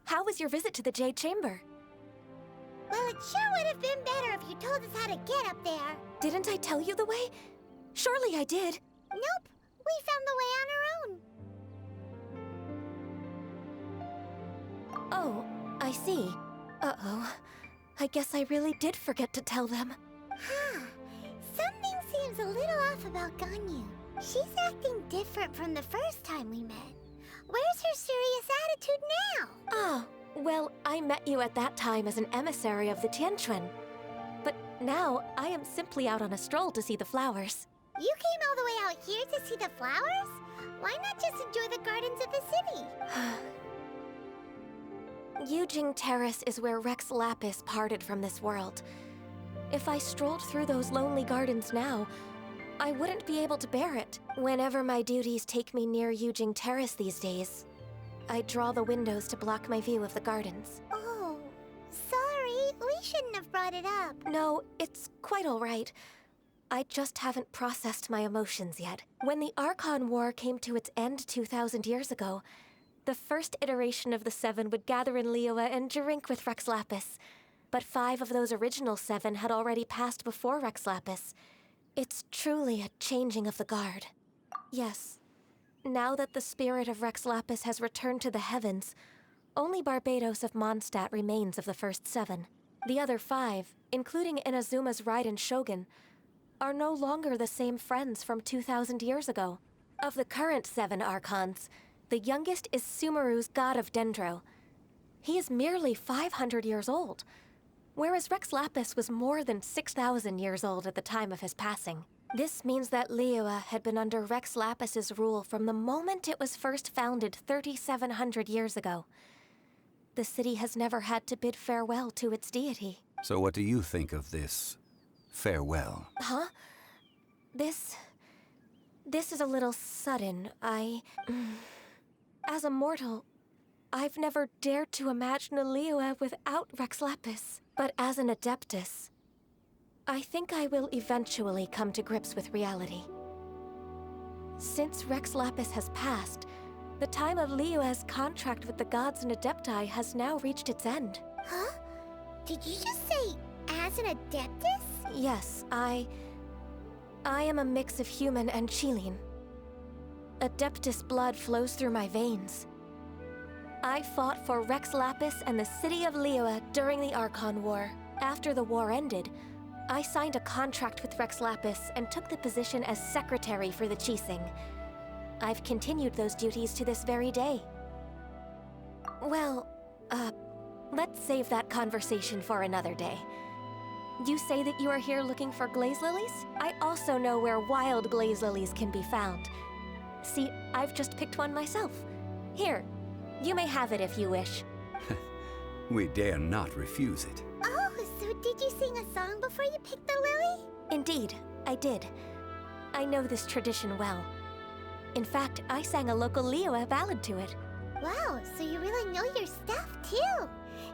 How was your visit to the Jade Chamber? Well, it sure would have been better if you told us how to get up there. Didn't I tell you the way? Surely I did. Nope. We found the way on our own. Oh, I see. Uh-oh. I guess I really did forget to tell them. Huh. Something seems a little off about Ganyu. She's acting different from the first time we met. Where's her serious attitude now? Ah, well, I met you at that time as an emissary of the Tianquan. But now, I am simply out on a stroll to see the flowers. You came all the way out here to see the flowers? Why not just enjoy the gardens of the city? Yujing Terrace is where Rex Lapis parted from this world. If I strolled through those lonely gardens now, I wouldn't be able to bear it. Whenever my duties take me near Yujing Terrace these days, I draw the windows to block my view of the gardens. Oh, sorry. We shouldn't have brought it up. No, it's quite all right. I just haven't processed my emotions yet. When the Archon War came to its end 2,000 years ago, the first iteration of the Seven would gather in Liyue and drink with Rex Lapis. But 5 of those original 7 had already passed before Rex Lapis. It's truly a changing of the guard. Yes. Now that the spirit of Rex Lapis has returned to the heavens, only Barbados of Mondstadt remains of the first 7. The other 5, including Inazuma's Raiden Shogun, are no longer the same friends from 2,000 years ago. Of the current 7 Archons, the youngest is Sumeru's god of Dendro. He is merely 500 years old, whereas Rex Lapis was more than 6,000 years old at the time of his passing. This means that Liyue had been under Rex Lapis's rule from the moment it was first founded 3,700 years ago. The city has never had to bid farewell to its deity. So what do you think of this farewell? Huh? This is a little sudden. As a mortal, I've never dared to imagine a Liyue without Rex Lapis. But as an Adeptus, I think I will eventually come to grips with reality. Since Rex Lapis has passed, the time of Liyue's contract with the gods and Adepti has now reached its end. Huh? Did you just say, as an Adeptus? Yes, I am a mix of human and Chilean. Adeptus blood flows through my veins. I fought for Rex Lapis and the city of Liyue during the Archon War. After the war ended, I signed a contract with Rex Lapis and took the position as secretary for the Qixing. I've continued those duties to this very day. Well, let's save that conversation for another day. You say that you are here looking for glaze lilies? I also know where wild glaze lilies can be found. See, I've just picked one myself. Here, you may have it if you wish. We dare not refuse it. Oh, so did you sing a song before you picked the lily? Indeed, I did. I know this tradition well. In fact, I sang a local Liyue ballad to it. Wow, so you really know your stuff, too.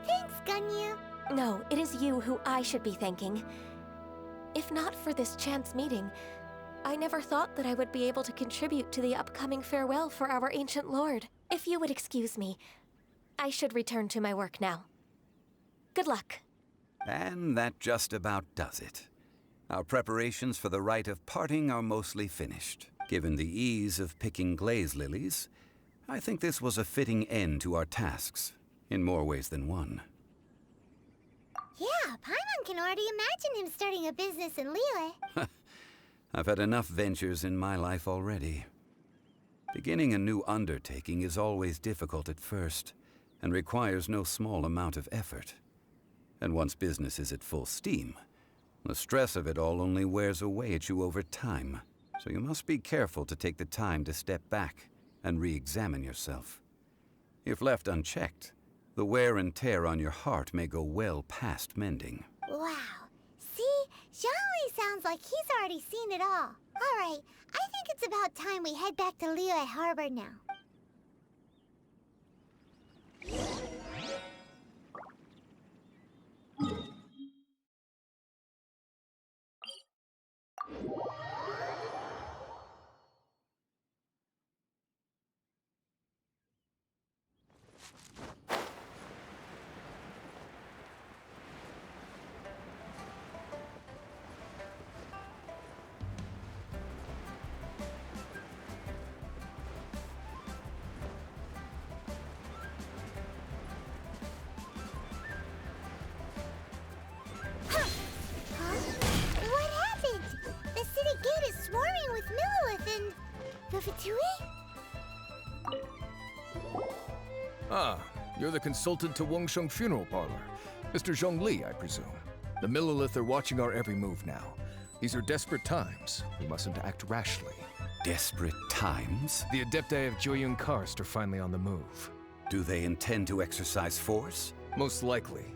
Thanks, Ganyu. No, it is you who I should be thanking. If not for this chance meeting, I never thought that I would be able to contribute to the upcoming farewell for our ancient lord. If you would excuse me, I should return to my work now. Good luck. And that just about does it. Our preparations for the rite of parting are mostly finished. Given the ease of picking glaze lilies, I think this was a fitting end to our tasks, in more ways than one. Yeah, Paimon can already imagine him starting a business in Liyue. I've had enough ventures in my life already. Beginning a new undertaking is always difficult at first, and requires no small amount of effort. And once business is at full steam, the stress of it all only wears away at you over time. So you must be careful to take the time to step back and re-examine yourself. If left unchecked, the wear and tear on your heart may go well past mending. Wow. See? Zhongli sounds like he's already seen it all. All right, I think it's about time we head back to Liyue Harbor now. Ah, you're the consultant to Wangsheng Funeral Parlor. Mr. Zhongli, I presume. The Millilith are watching our every move now. These are desperate times. We mustn't act rashly. Desperate times? The Adepti of Joyun Karst are finally on the move. Do they intend to exercise force? Most likely.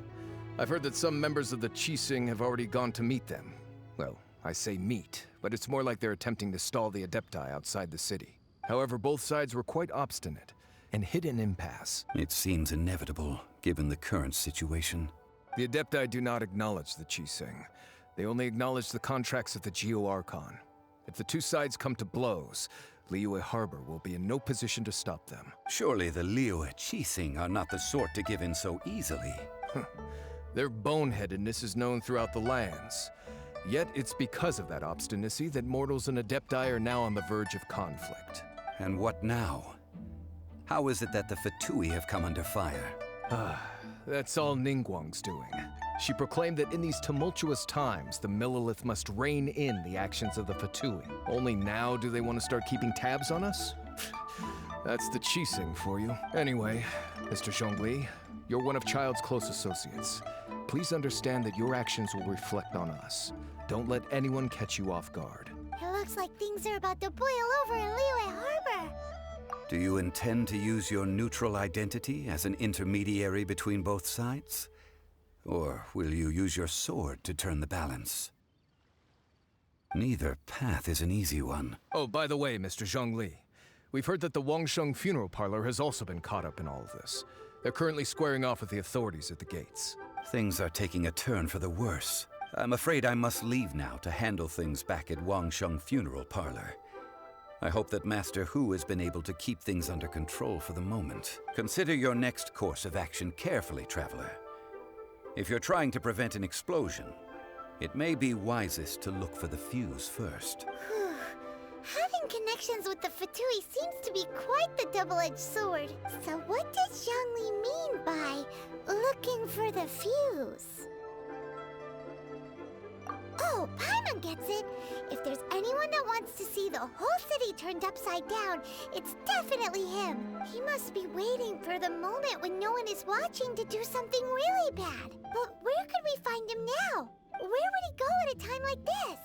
I've heard that some members of the Qixing have already gone to meet them. Well, I say meet, but it's more like they're attempting to stall the Adepti outside the city. However, both sides were quite obstinate and hit an impasse. It seems inevitable, given the current situation. The Adepti do not acknowledge the Qixing. They only acknowledge the contracts of the Geo-Archon. If the two sides come to blows, Liyue Harbor will be in no position to stop them. Surely the Liyue Qixing are not the sort to give in so easily. Their boneheadedness is known throughout the lands. Yet it's because of that obstinacy that mortals and Adepti are now on the verge of conflict. And what now? How is it that the Fatui have come under fire? That's all Ningguang's doing. She proclaimed that in these tumultuous times, the Millilith must rein in the actions of the Fatui. Only now do they want to start keeping tabs on us? That's the Qixing for you. Anyway, Mr. Zhongli, you're one of Childe's close associates. Please understand that your actions will reflect on us. Don't let anyone catch you off guard. It looks like things are about to boil over in Liyue Harbor. Do you intend to use your neutral identity as an intermediary between both sides? Or will you use your sword to turn the balance? Neither path is an easy one. Oh, by the way, Mr. Zhongli, we've heard that the Wangsheng Funeral Parlor has also been caught up in all of this. They're currently squaring off with the authorities at the gates. Things are taking a turn for the worse. I'm afraid I must leave now to handle things back at Wangsheng Funeral Parlor. I hope that Master Hu has been able to keep things under control for the moment. Consider your next course of action carefully, Traveler. If you're trying to prevent an explosion, it may be wisest to look for the fuse first. Having connections with the Fatui seems to be quite the double-edged sword. So what does Zhongli mean by looking for the fuse? Oh, Paimon gets it. If there's anyone that wants to see the whole city turned upside down, it's definitely him. He must be waiting for the moment when no one is watching to do something really bad. But where could we find him now? Where would he go at a time like this?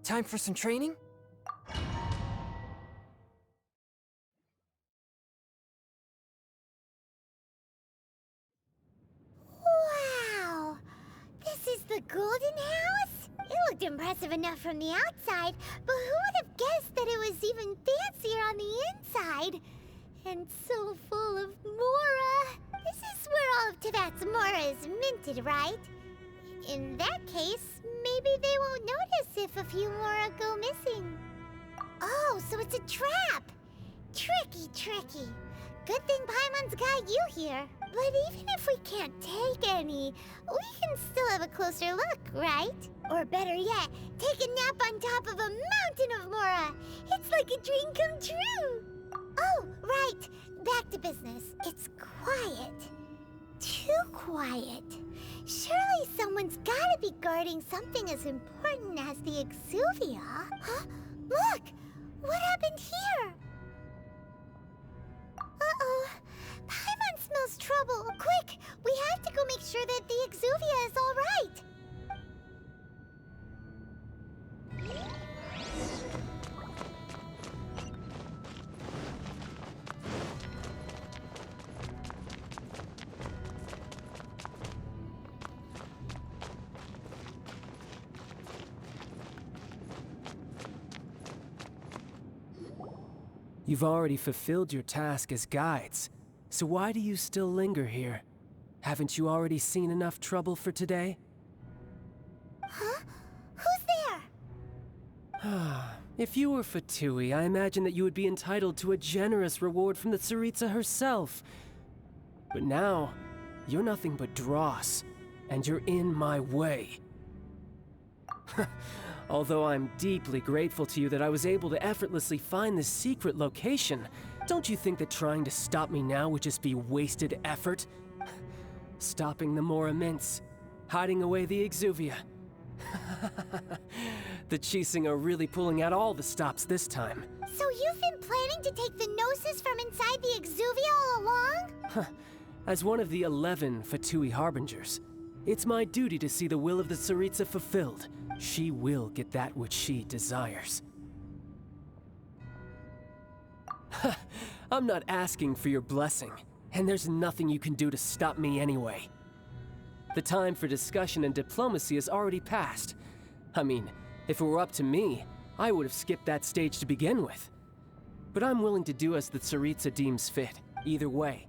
Time for some training? Wow! This is the Golden House? It looked impressive enough from the outside, but who would have guessed that it was even fancier on the inside? And so full of Mora. This is where all of Teyvat's Mora is minted, right? In that case, maybe they won't notice if a few Mora go missing. Oh, so it's a trap! Tricky, tricky. Good thing Paimon's got you here. But even if we can't take any, we can still have a closer look, right? Or better yet, take a nap on top of a mountain of Mora. It's like a dream come true. Oh, right. Back to business. It's quiet. Too quiet. Surely someone's gotta be guarding something as important as the Exuvia. Huh? Look! What happened here? Uh-oh. Paimon smells trouble. Quick! We have to go make sure that the Exuvia is all right. You've already fulfilled your task as guides, so why do you still linger here? Haven't you already seen enough trouble for today? Huh? Who's there? If you were Fatui, I imagine that you would be entitled to a generous reward from the Tsaritsa herself. But now, you're nothing but dross, and you're in my way. Although I'm deeply grateful to you that I was able to effortlessly find this secret location, don't you think that trying to stop me now would just be wasted effort? Stopping the Mora Mints, hiding away the Exuvia. The Chising are really pulling out all the stops this time. So you've been planning to take the Gnosis from inside the Exuvia all along? As one of the 11 Fatui Harbingers, it's my duty to see the will of the Tsaritsa fulfilled. She will get that which she desires. I'm not asking for your blessing, and there's nothing you can do to stop me anyway. The time for discussion and diplomacy has already passed. I mean, if it were up to me, I would have skipped that stage to begin with. But I'm willing to do as the Tsaritsa deems fit. Either way,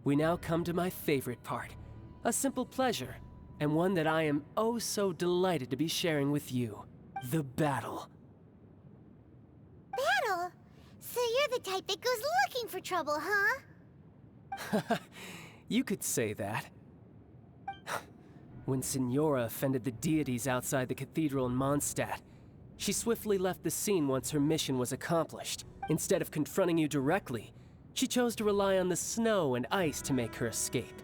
we now come to my favorite part. A simple pleasure, and one that I am oh so delighted to be sharing with you. The battle. Battle? So you're the type that goes looking for trouble, huh? You could say that. When Signora offended the deities outside the cathedral in Mondstadt, she swiftly left the scene once her mission was accomplished. Instead of confronting you directly, she chose to rely on the snow and ice to make her escape.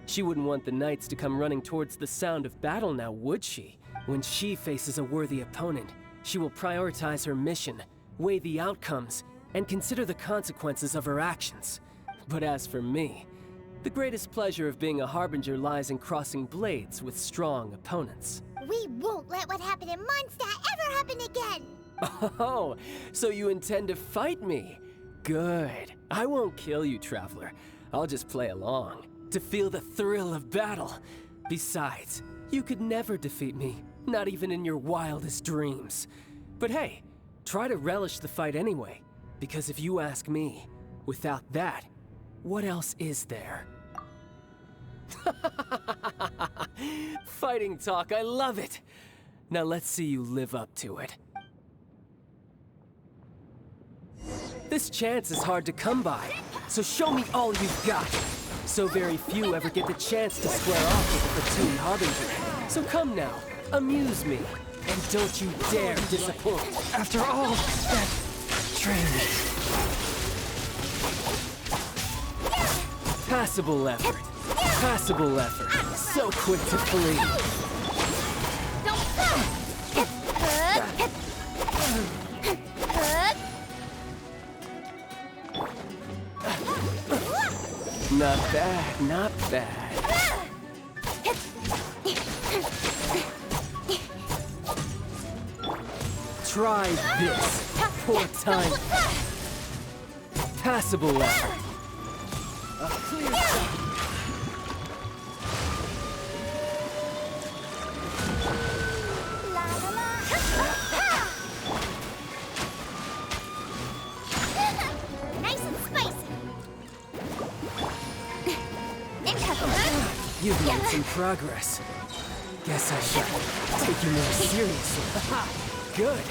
She wouldn't want the knights to come running towards the sound of battle now, would she? When she faces a worthy opponent, she will prioritize her mission, weigh the outcomes, and consider the consequences of her actions. But as for me, the greatest pleasure of being a Harbinger lies in crossing blades with strong opponents. We won't let what happened in Mondstadt ever happen again! Oh, so you intend to fight me? Good. I won't kill you, Traveler. I'll just play along, to feel the thrill of battle. Besides, you could never defeat me, not even in your wildest dreams. But hey, try to relish the fight anyway, because if you ask me, without that, what else is there? Fighting talk, I love it! Now let's see you live up to it. This chance is hard to come by, so show me all you've got. So very few ever get the chance to square off with the Fatui Harbinger. So come now, amuse me, and don't you dare disappoint. After all that training. Passable effort. Passable effort. So quick to flee. Not bad, not bad. Try this. Poor time. Passable effort. A clear shot. Nice and spicy. You've made some progress. Guess I should take you more seriously. Good.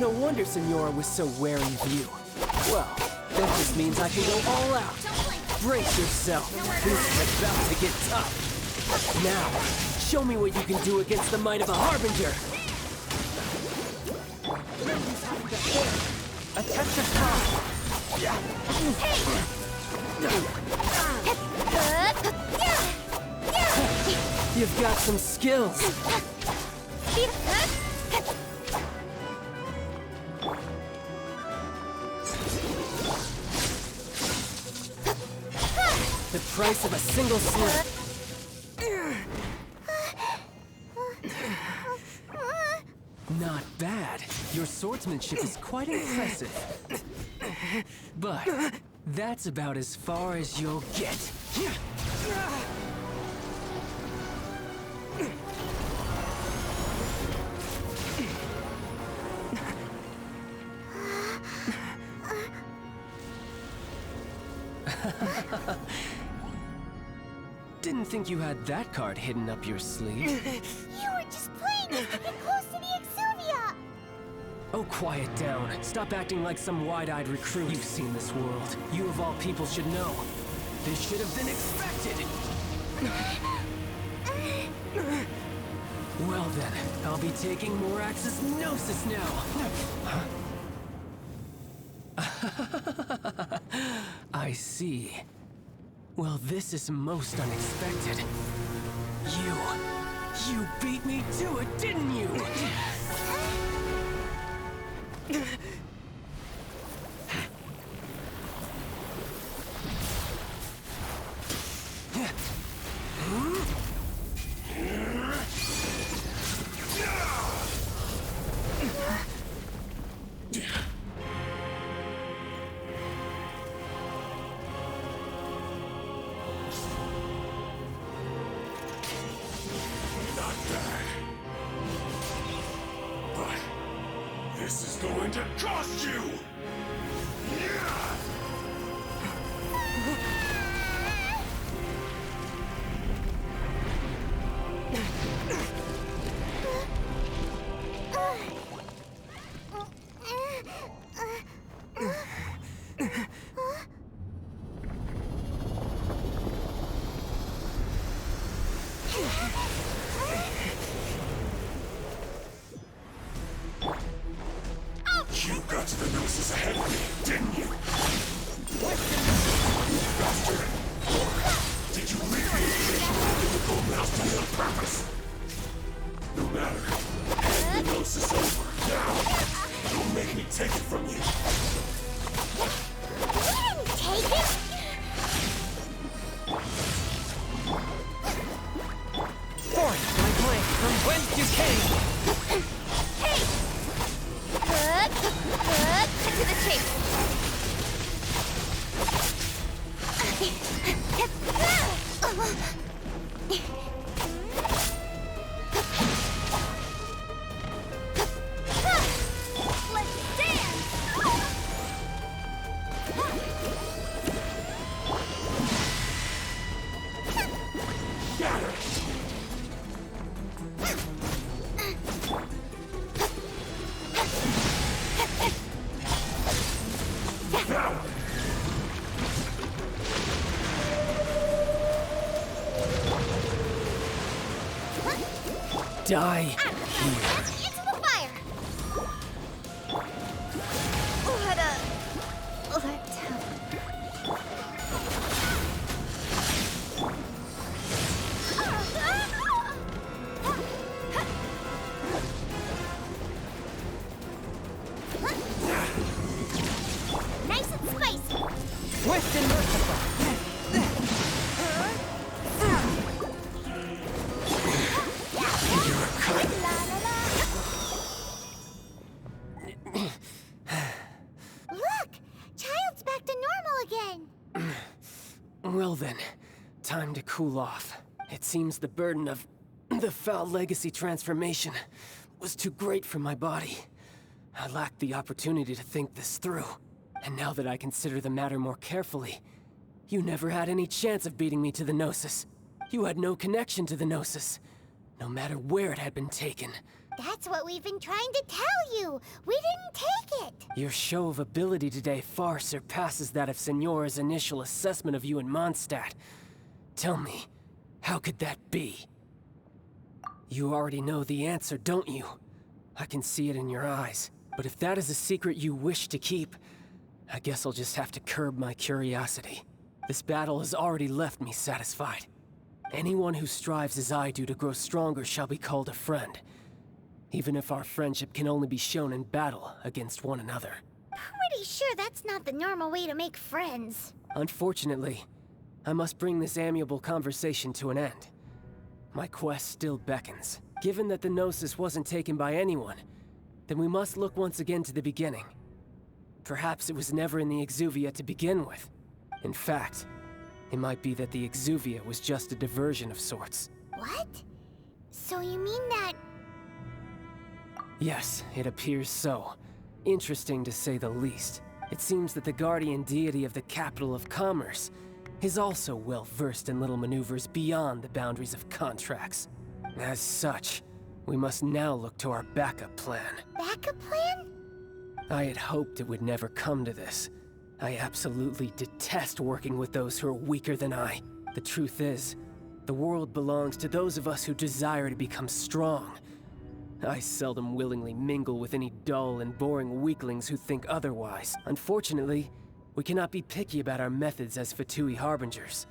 No wonder Senora was so wary of you. Well, that just means I can go all out. Brace yourself. This is about to get tough. Now, show me what you can do against the might of a Harbinger. Attempt to stop. You've got some skills. The price of a single slip. Not bad. Your swordsmanship is quite impressive. But that's about as far as you'll get. Didn't think you had that card hidden up your sleeve. You were just playing us to get close to the Exuvia! Oh, quiet down. Stop acting like some wide-eyed recruit. You've seen this world. You of all people should know. This should have been expected. Well then, I'll be taking more Axis Gnosis now. I see. Well, this is most unexpected. You beat me to it, didn't you? This is going to cost you! You got to the Gnosis ahead of me, didn't you? You bastard! Did you really think the Gold Mouse to your purpose? No matter. Hand the Gnosis over, now! Don't make me take it from you! We didn't take it! Forth, my blade, from whence you came! To the chase. Let's dance. Got her! Die here. Into the fire. Nice and spicy. Swift and merciful! Time to cool off. It seems the burden of the foul legacy transformation was too great for my body. I lacked the opportunity to think this through. And now that I consider the matter more carefully, you never had any chance of beating me to the Gnosis. You had no connection to the Gnosis, no matter where it had been taken. That's what we've been trying to tell you. We didn't take it. Your show of ability today far surpasses that of Signora's initial assessment of you in Mondstadt. Tell me, how could that be? You already know the answer, don't you? I can see it in your eyes. But if that is a secret you wish to keep, I guess I'll just have to curb my curiosity. This battle has already left me satisfied. Anyone who strives as I do to grow stronger shall be called a friend, even if our friendship can only be shown in battle against one another. Pretty sure that's not the normal way to make friends. Unfortunately, I must bring this amiable conversation to an end. My quest still beckons. Given that the Gnosis wasn't taken by anyone, then we must look once again to the beginning. Perhaps it was never in the Exuvia to begin with. In fact, it might be that the Exuvia was just a diversion of sorts. What? So you mean that... Yes, it appears so. Interesting to say the least. It seems that the guardian deity of the capital of commerce is also well versed in little maneuvers beyond the boundaries of contracts. As such, we must now look to our backup plan. Backup plan? I had hoped it would never come to this. I absolutely detest working with those who are weaker than I. The truth is, the world belongs to those of us who desire to become strong. I seldom willingly mingle with any dull and boring weaklings who think otherwise. Unfortunately, we cannot be picky about our methods as Fatui Harbingers.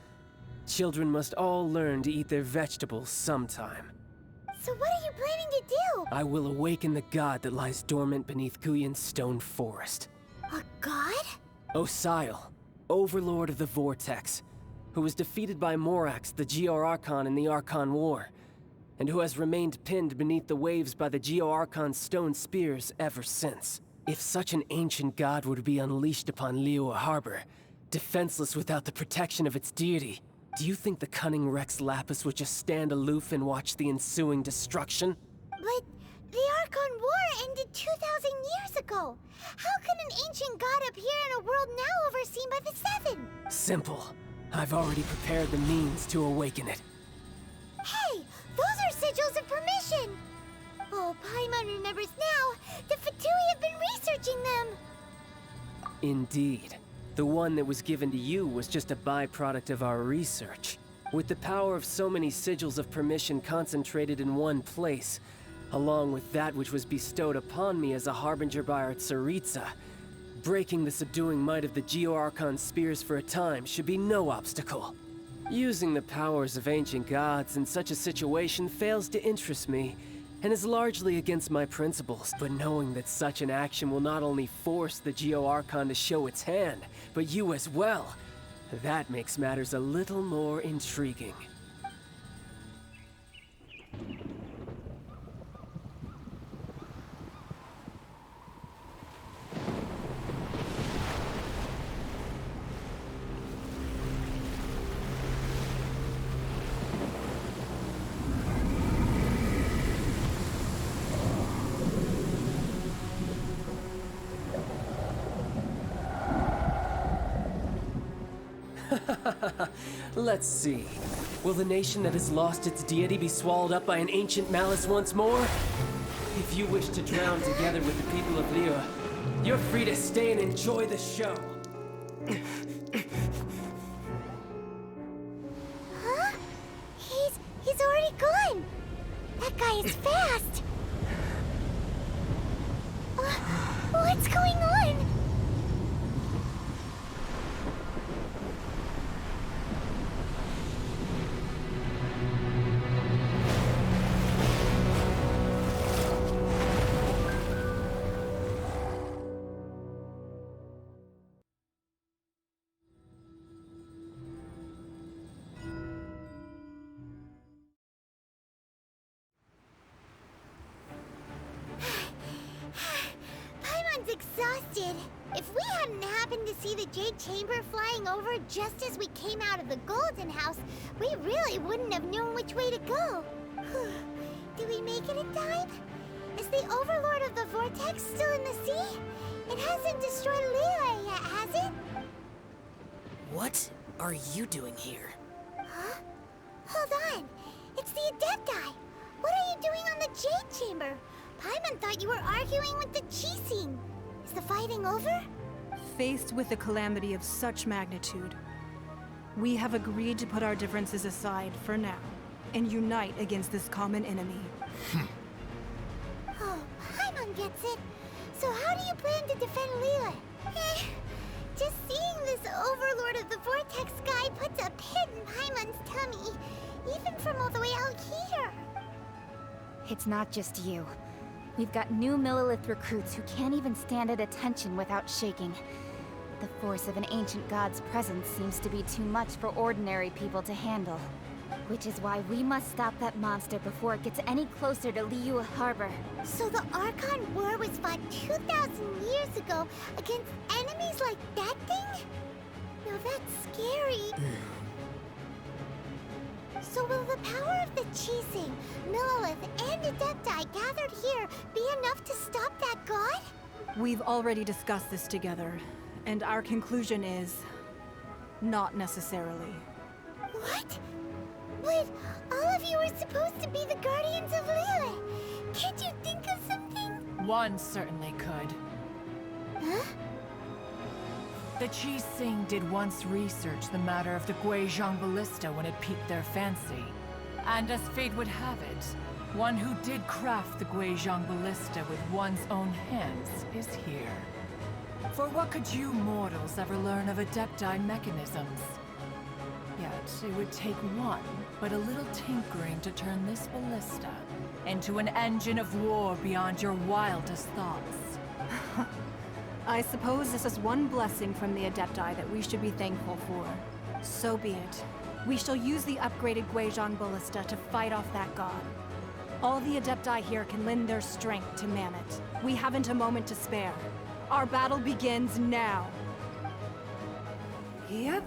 Children must all learn to eat their vegetables sometime. So what are you planning to do? I will awaken the god that lies dormant beneath Guyon's stone forest. A god? Osial, overlord of the Vortex, who was defeated by Morax, the Geo-Archon in the Archon War, and who has remained pinned beneath the waves by the Geo-Archon's stone spears ever since. If such an ancient god were to be unleashed upon Liyue Harbor, defenseless without the protection of its deity, do you think the cunning Rex Lapis would just stand aloof and watch the ensuing destruction? But the Archon War ended 2,000 years ago. How can an ancient god appear in a world now overseen by the Seven? Simple. I've already prepared the means to awaken it. Hey, those are sigils of permission! Oh, Paimon remembers now. The Fatui have been researching them. Indeed. The one that was given to you was just a byproduct of our research. With the power of so many sigils of permission concentrated in one place, along with that which was bestowed upon me as a harbinger by our Tsaritsa, breaking the subduing might of the Geo-Archon spears for a time should be no obstacle. Using the powers of ancient gods in such a situation fails to interest me, and is largely against my principles. But knowing that such an action will not only force the Geo-Archon to show its hand, but you as well, that makes matters a little more intriguing. Let's see. Will the nation that has lost its deity be swallowed up by an ancient malice once more? If you wish to drown together with the people of Liyue, you're free to stay and enjoy the show. Huh? He's already gone. That guy is fast. What's going on? Paimon's exhausted. did. If we hadn't happened to see the Jade Chamber flying over just as we came out of the Golden House, we really wouldn't have known which way to go. Did we make it in time? Is the Overlord of the Vortex still in the sea? It hasn't destroyed Liyue yet, has it? What are you doing here? Huh? Hold on. It's the Adepti. What are you doing on the Jade Chamber? Paimon thought you were arguing with the Chising. Is the fighting over? Faced with a calamity of such magnitude, we have agreed to put our differences aside for now and unite against this common enemy. Oh, Paimon gets it. So how do you plan to defend Liyue? Just seeing this Overlord of the Vortex guy puts a pit in Paimon's tummy, even from all the way out here. It's not just you. We've got new Millilith recruits who can't even stand at attention without shaking. The force of an ancient god's presence seems to be too much for ordinary people to handle. Which is why we must stop that monster before it gets any closer to Liyue Harbor. So the Archon War was fought 2,000 years ago against enemies like that thing? Now that's scary. So will the power of the Chising, Millilith, and Adepti gathered here be enough to stop that god? We've already discussed this together, and our conclusion is... not necessarily. What? But all of you are supposed to be the guardians of Liyue. Can't you think of something? One certainly could. Huh? The Chising did once research the matter of the Guizhong Ballista when it piqued their fancy. And as fate would have it, one who did craft the Guizhong Ballista with one's own hands is here. For what could you mortals ever learn of Adepti mechanisms? Yet, it would take one, but a little tinkering to turn this ballista into an engine of war beyond your wildest thoughts. I suppose this is one blessing from the Adepti that we should be thankful for. So be it. We shall use the upgraded Guizhong Ballista to fight off that god. All the Adepti here can lend their strength to man it. We haven't a moment to spare. Our battle begins now. Yep.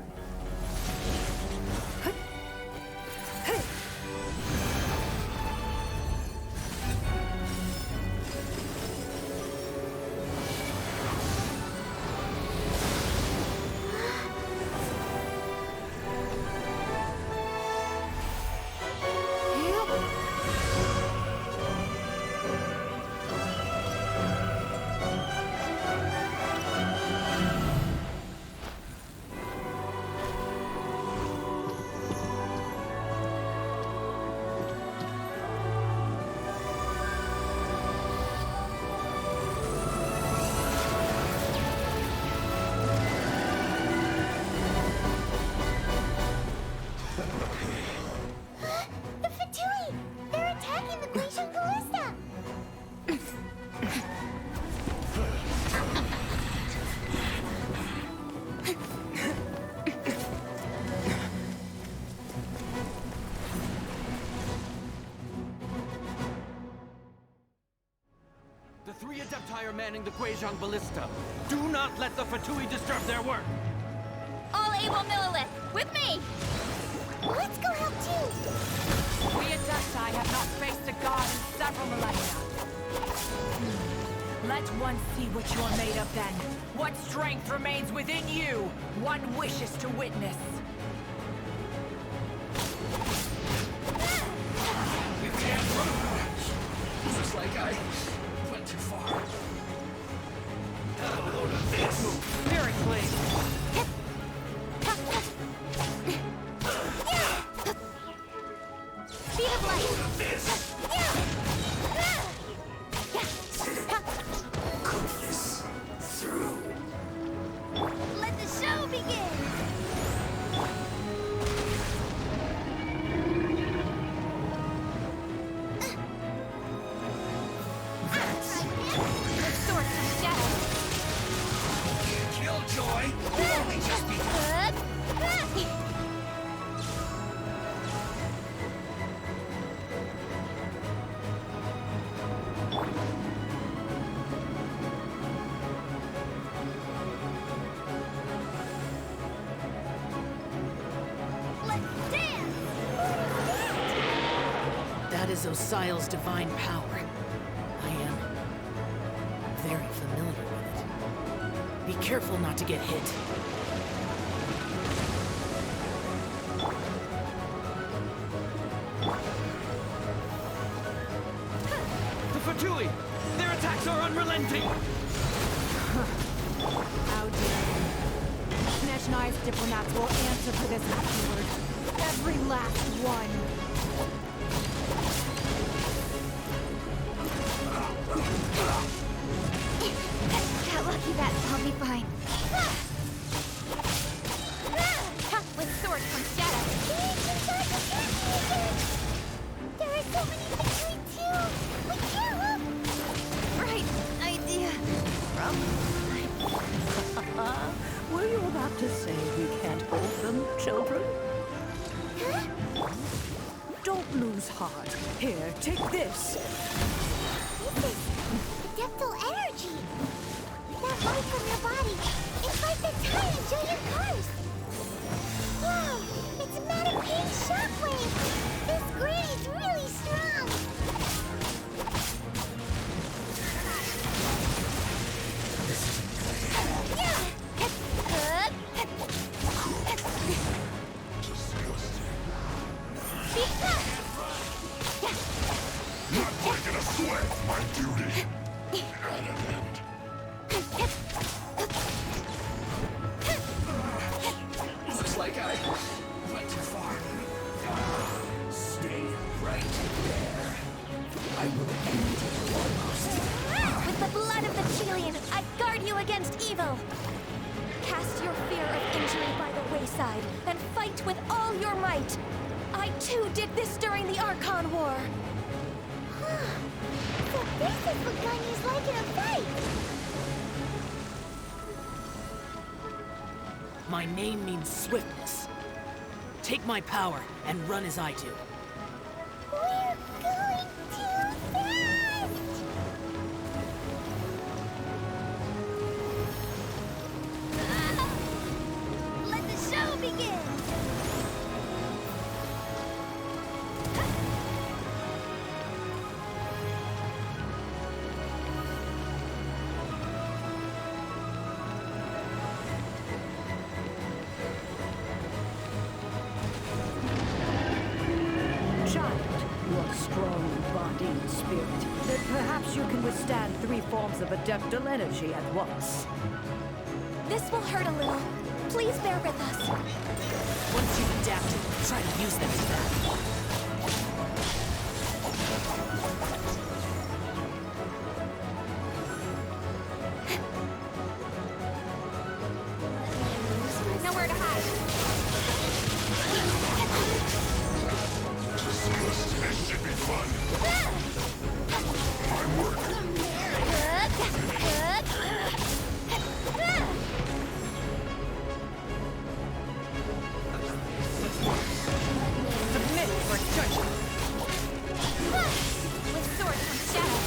Three Adepti are manning the Guizhong Ballista. Do not let the Fatui disturb their work! All able Millilith, with me! Let's go help too! We Adepti have not faced a god in several millennia. Let one see what you're made of then. What strength remains within you, one wishes to witness. You can't run! Looks like I went too far. Have a load of this! Lyrically. Speed of light! Load of this! Cook this through. Let the show begin! Killjoy! We've only just begun! is Osial's divine power. I am very familiar with it. Be careful not to get hit. The Fatui! Their attacks are unrelenting! How dare you? Snezhnai's diplomats will answer for this afterward. Every last one. Got lucky that I'll be fine. With sword from shadow. There are so many between too. We can't look. Right idea. Were you about to say we can't hold them, children? Huh? Don't lose heart. Here, take this. This is adeptal energy. That light from your body. It's like the time in Julian Cars. Wow, it's Medicaid shockwave. This grid is really strong. Not breaking a sweat, my duty. Looks like I went too far. Stay right there. I will end you almost. With the blood of the Chilean, I guard you against evil. Cast your fear of injury by the wayside and fight with all your might. I too did this during the Archon War. So this is what Ganyu's like in a fight. My name means swiftness. Take my power and run as I do. We're going too fast. Let the show begin! Child, you are strong in body and spirit. Then perhaps you can withstand 3 forms of adeptal energy at once. This will hurt a little. Please bear with us. Once you've adapted, try to use them for that. Nowhere to hide. This should be fun. My work. Submit for judgment. With sword from shadow.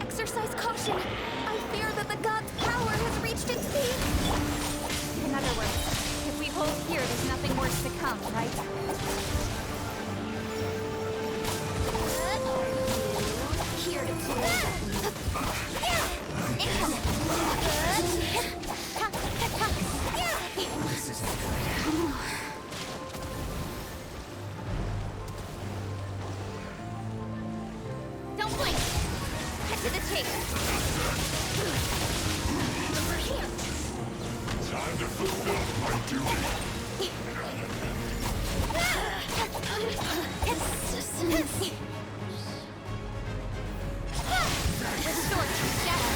Exercise caution. I fear that the god's power has reached its peak. In other words, if we hold here, there's nothing worse to come, right? Here to play. Incoming. This isn't good. Don't blink. Cut to the chase. Over here. Time to fulfill my duty. With sword from shadow.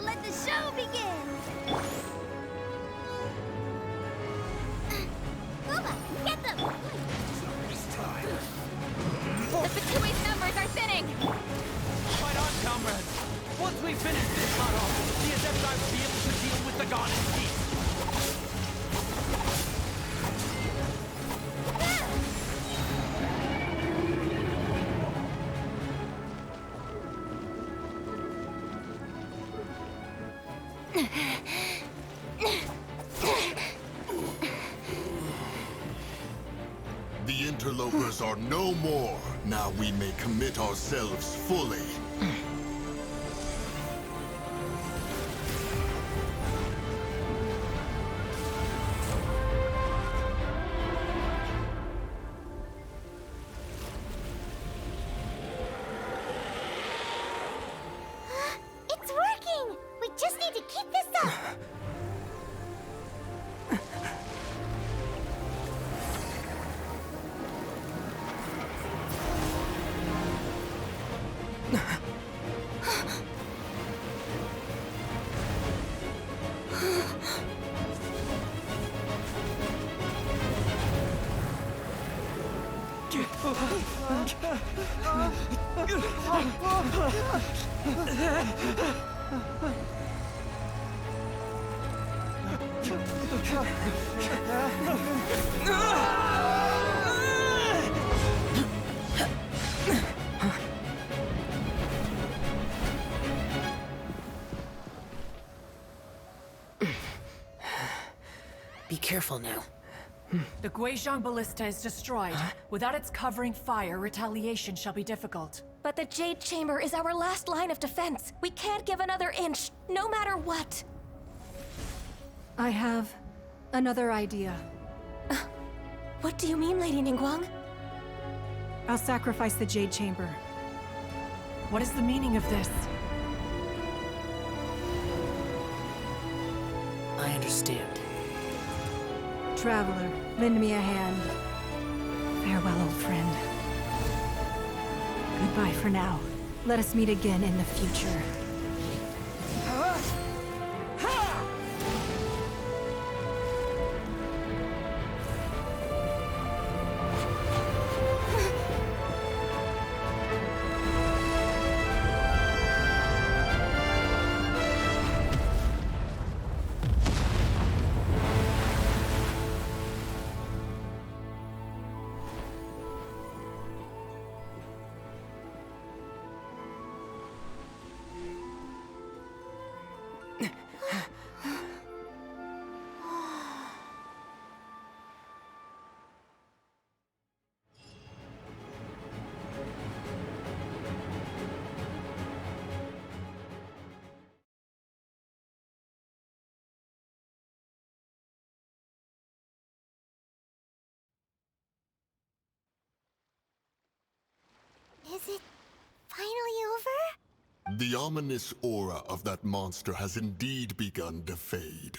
Let the show begin. Booba, get them. The Fatui's numbers are thinning. Fight on, comrades! Once we finish this battle, the Adepti will be able to deal with the god in peace. The interlopers are no more. Now we may commit ourselves fully. It's working! We just need to keep this up! Be careful now. The Guizhong Ballista is destroyed. Without its covering fire, retaliation shall be difficult. But the Jade Chamber is our last line of defense. We can't give another inch, no matter what. I have another idea. What do you mean, Lady Ningguang? I'll sacrifice the Jade Chamber. What is the meaning of this? I understand. Traveler, lend me a hand. Farewell, old friend. Goodbye for now. Let us meet again in the future. Is it finally over? The ominous aura of that monster has indeed begun to fade.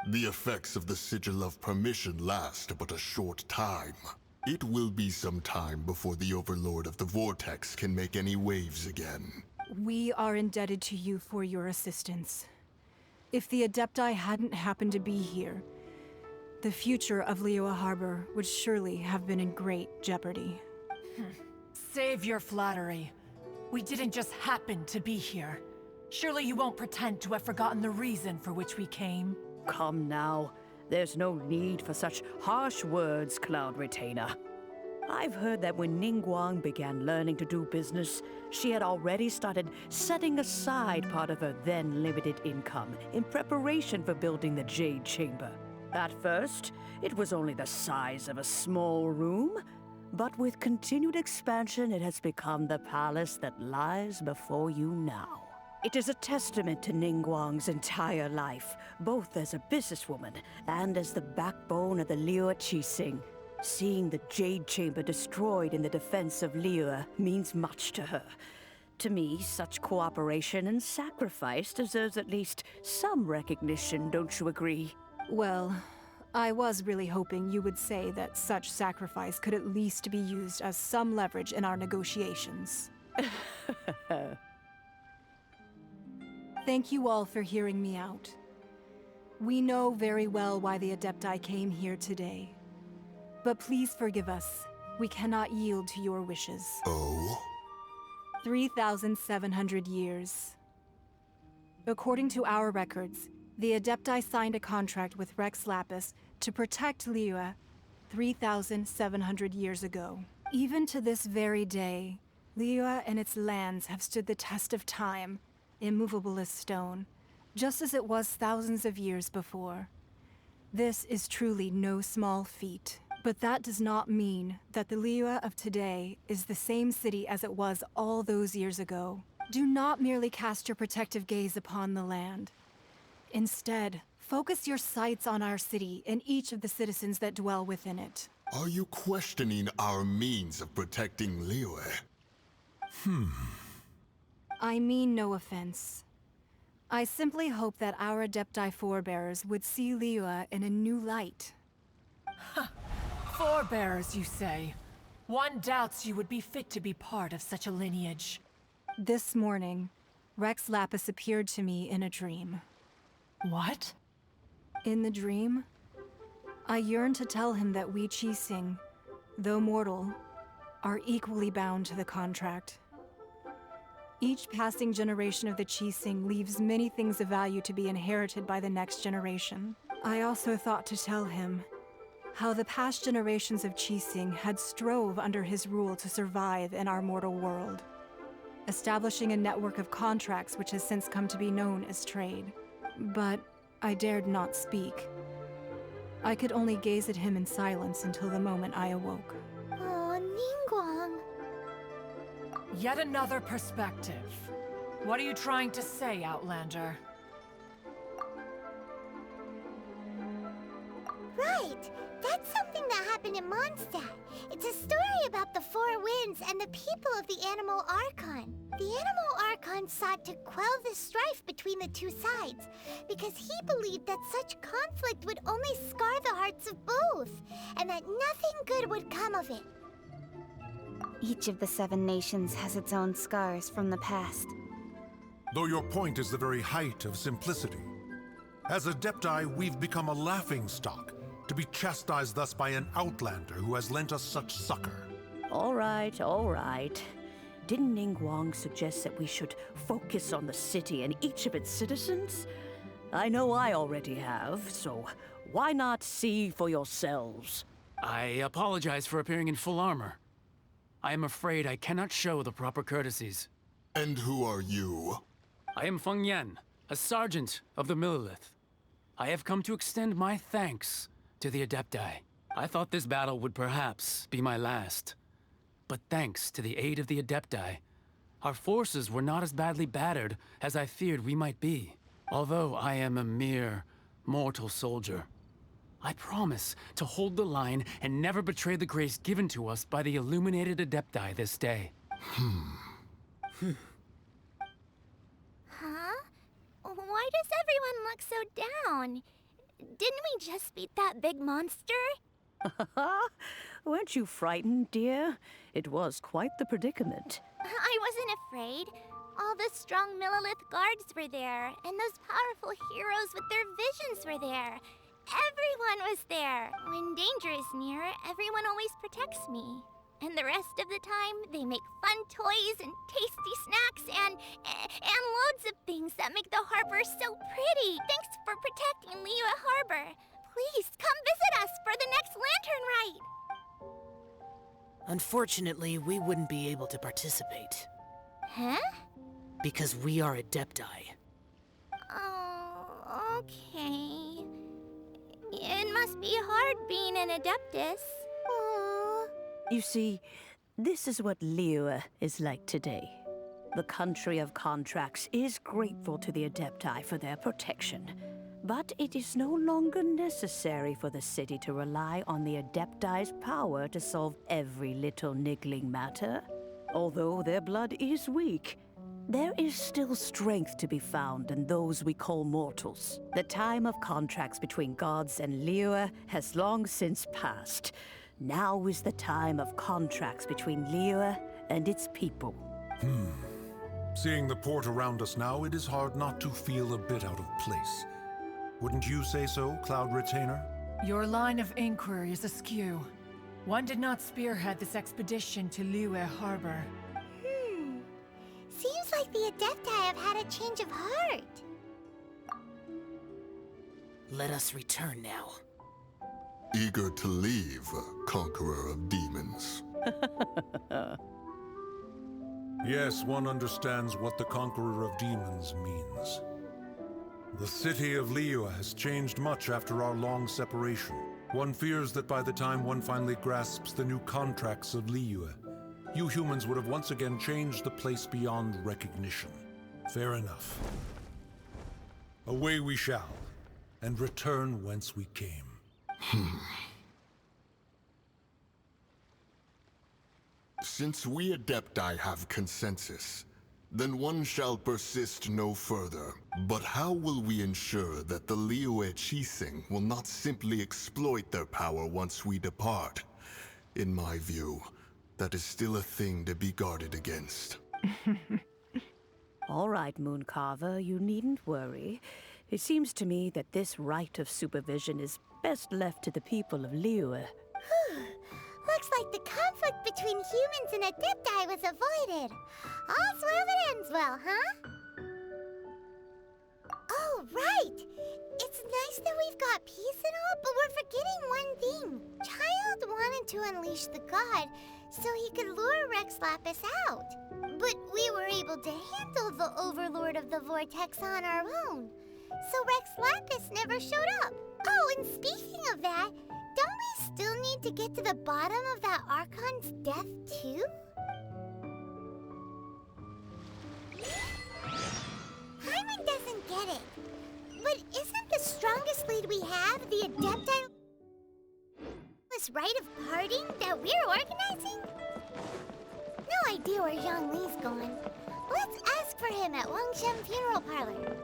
The effects of the Sigil of Permission last but a short time. It will be some time before the Overlord of the Vortex can make any waves again. We are indebted to you for your assistance. If the Adepti hadn't happened to be here, the future of Liyue Harbor would surely have been in great jeopardy. Save your flattery. We didn't just happen to be here. Surely you won't pretend to have forgotten the reason for which we came. Come now. There's no need for such harsh words, Cloud Retainer. I've heard that when Ningguang began learning to do business, she had already started setting aside part of her then limited income in preparation for building the Jade Chamber. At first, it was only the size of a small room, but with continued expansion, it has become the palace that lies before you now. It is a testament to Ningguang's entire life, both as a businesswoman and as the backbone of the Liyue Qixing. Seeing the Jade Chamber destroyed in the defense of Liyue means much to her. To me, such cooperation and sacrifice deserves at least some recognition, don't you agree? Well, I was really hoping you would say that such sacrifice could at least be used as some leverage in our negotiations. Thank you all for hearing me out. We know very well why the Adepti came here today. But please forgive us. We cannot yield to your wishes. Oh? 3,700 years. According to our records, the Adepti signed a contract with Rex Lapis to protect Liyue 3,700 years ago. Even to this very day, Liyue and its lands have stood the test of time, immovable as stone, just as it was thousands of years before. This is truly no small feat. But that does not mean that the Liyue of today is the same city as it was all those years ago. Do not merely cast your protective gaze upon the land. Instead, focus your sights on our city and each of the citizens that dwell within it. Are you questioning our means of protecting Liyue? I mean no offense. I simply hope that our Adepti forebears would see Liyue in a new light. Forebearers, you say? One doubts you would be fit to be part of such a lineage. This morning, Rex Lapis appeared to me in a dream. What? In the dream, I yearned to tell him that we Qixing, though mortal, are equally bound to the contract. Each passing generation of the Qixing leaves many things of value to be inherited by the next generation. I also thought to tell him how the past generations of Qixing had strove under his rule to survive in our mortal world, establishing a network of contracts which has since come to be known as trade. But I dared not speak. I could only gaze at him in silence until the moment I awoke. Oh, Ningguang. Yet another perspective. What are you trying to say, Outlander? Right! That's something that happened in Mondstadt. It's a story about the Four Winds and the people of the Animal Archon. The Animal Archon sought to quell the strife between the two sides, because he believed that such conflict would only scar the hearts of both, and that nothing good would come of it. Each of the 7 nations has its own scars from the past. Though your point is the very height of simplicity. As Adepti, we've become a laughingstock, to be chastised thus by an outlander who has lent us such succor. All right, all right. Didn't Ningguang suggest that we should focus on the city and each of its citizens? I know I already have, so why not see for yourselves? I apologize for appearing in full armor. I am afraid I cannot show the proper courtesies. And who are you? I am Feng Yan, a sergeant of the Millilith. I have come to extend my thanks to the Adepti. I thought this battle would perhaps be my last. But thanks to the aid of the Adepti, our forces were not as badly battered as I feared we might be. Although I am a mere mortal soldier, I promise to hold the line and never betray the grace given to us by the illuminated Adepti this day. Huh? Why does everyone look so down? Didn't we just beat that big monster? Weren't you frightened, dear? It was quite the predicament. I wasn't afraid. All the strong Millilith guards were there, and those powerful heroes with their visions were there. Everyone was there. When danger is near, everyone always protects me. And the rest of the time, they make fun toys and tasty snacks and loads of things that make the harbor so pretty. Thanks for protecting Liyue Harbor. Please come visit us for the next lantern rite. Unfortunately, we wouldn't be able to participate. Huh? Because we are Adepti. Oh, okay. It must be hard being an Adeptus. Aww. You see, this is what Liyue is like today. The country of contracts is grateful to the Adepti for their protection. But it is no longer necessary for the city to rely on the Adepti's power to solve every little niggling matter. Although their blood is weak, there is still strength to be found in those we call mortals. The time of contracts between gods and Liyue has long since passed. Now is the time of contracts between Liyue and its people. Seeing the port around us now, it is hard not to feel a bit out of place. Wouldn't you say so, Cloud Retainer? Your line of inquiry is askew. One did not spearhead this expedition to Liyue Harbor. Seems like the Adepti have had a change of heart. Let us return now. Eager to leave, Conqueror of Demons. Yes, one understands what the Conqueror of Demons means. The city of Liyue has changed much after our long separation. One fears that by the time one finally grasps the new contracts of Liyue, you humans would have once again changed the place beyond recognition. Fair enough. Away we shall, and return whence we came. Since we Adepti have consensus, then one shall persist no further. But how will we ensure that the Liyue Qixing will not simply exploit their power once we depart? In my view, that is still a thing to be guarded against. All right, Mooncarver, you needn't worry. It seems to me that this right of supervision is best left to the people of Liyue. Looks like the conflict between humans and Adepti was avoided. All's well that ends well, huh? Oh, right! It's nice that we've got peace and all, but we're forgetting one thing. Childe wanted to unleash the god so he could lure Rex Lapis out. But we were able to handle the Overlord of the Vortex on our own. So Rex Lapis never showed up. Oh, and speaking of that, don't we still need to get to the bottom of that Archon's death, too? Hyman doesn't get it. But isn't the strongest lead we have the Adepti rite of parting that we're organizing? No idea where Zhongli's going. Let's ask for him at Wangshen Funeral Parlor.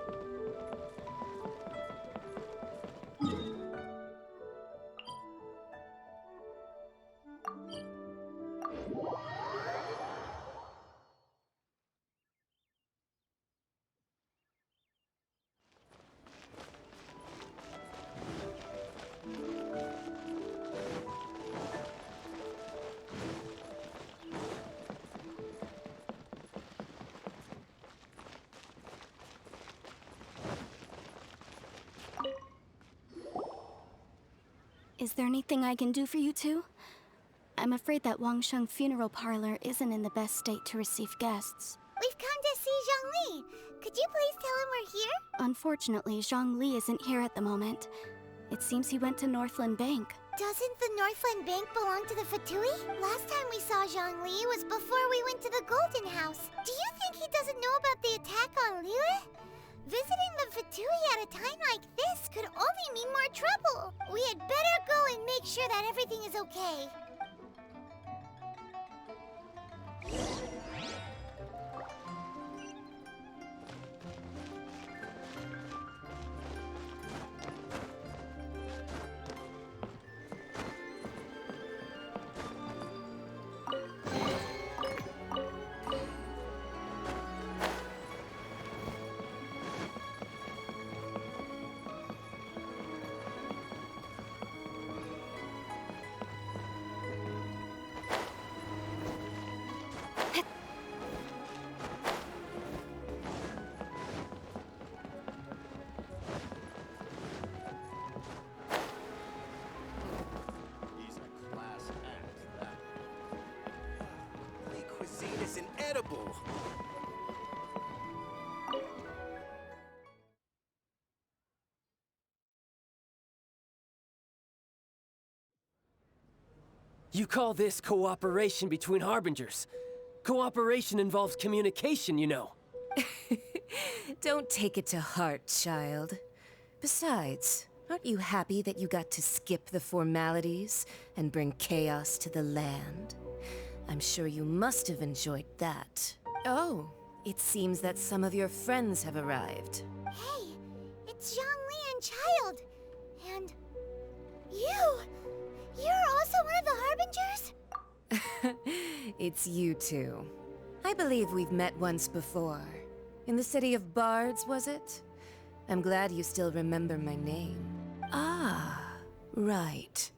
Is there anything I can do for you two? I'm afraid that Wangshen Funeral Parlor isn't in the best state to receive guests. We've come to see Zhongli. Could you please tell him we're here? Unfortunately, Zhongli isn't here at the moment. It seems he went to Northland Bank. Doesn't the Northland Bank belong to the Fatui? Last time we saw Zhongli was before we went to the Golden House. Do you think he doesn't know about the attack on Liyue? Visiting the Fatui at a time like this could only mean more trouble. We had better go and make sure that everything is okay. Inedible. You call this cooperation between Harbingers? Cooperation involves communication, you know. Don't take it to heart, child. Besides, aren't you happy that you got to skip the formalities and bring chaos to the land? I'm sure you must have enjoyed that. Oh, it seems that some of your friends have arrived. Hey, it's Zhongli and Childe. And you! You're also one of the Harbingers? It's you two. I believe we've met once before. In the City of Bards, was it? I'm glad you still remember my name. Ah, right.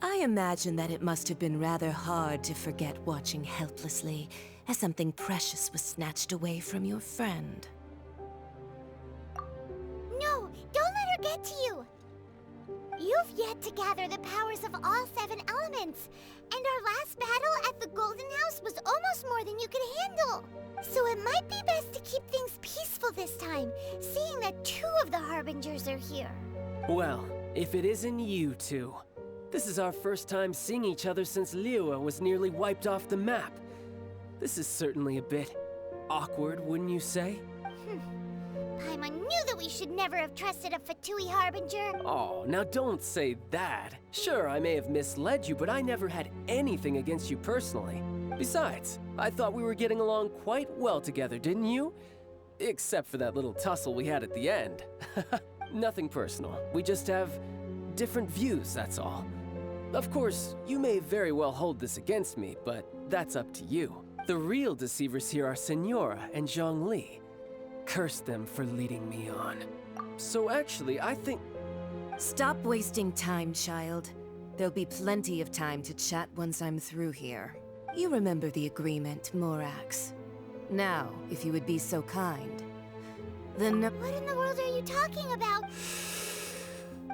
I imagine that it must have been rather hard to forget watching helplessly as something precious was snatched away from your friend. No, don't let her get to you! You've yet to gather the powers of all 7 elements, and our last battle at the Golden House was almost more than you could handle. So it might be best to keep things peaceful unusual this time, seeing that 2 of the Harbingers are here. Well, if it isn't you two. This is our first time seeing each other since Liyue was nearly wiped off the map. This is certainly a bit awkward, wouldn't you say? Paimon knew that we should never have trusted a Fatui Harbinger. Oh, now don't say that. Sure, I may have misled you, but I never had anything against you personally. Besides, I thought we were getting along quite well together, didn't you? Except for that little tussle we had at the end. Nothing personal. We just have different views, that's all. Of course, you may very well hold this against me, but that's up to you. The real deceivers here are Senora and Zhongli. Curse them for leading me on. So actually, I think... Stop wasting time, Childe. There'll be plenty of time to chat once I'm through here. You remember the agreement, Morax. Now, if you would be so kind. Then... What in the world are you talking about?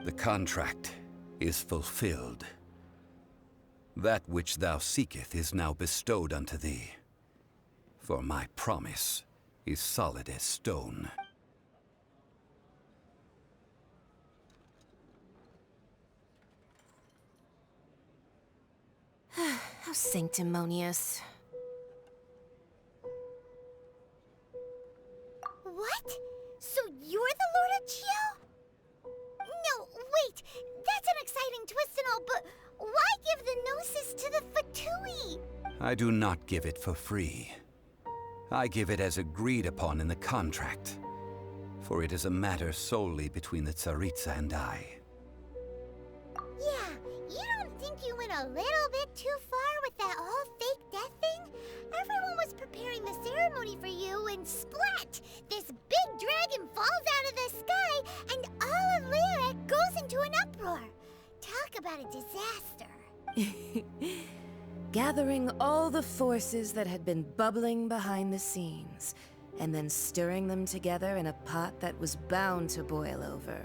The contract is fulfilled. That which thou seeketh is now bestowed unto thee. For my promise is solid as stone. How sanctimonious. What? So you're the Lord of Chio? No, wait! That's an exciting twist and all, but why give the Gnosis to the Fatui? I do not give it for free. I give it as agreed upon in the contract, for it is a matter solely between the Tsaritsa and I. Yeah, you don't think you went a little bit too far with that whole fake death thing? Everyone was preparing the ceremony for you, and splat! This big dragon falls out of the sky, and all of Liyue goes into an uproar. Talk about a disaster. Gathering all the forces that had been bubbling behind the scenes, and then stirring them together in a pot that was bound to boil over.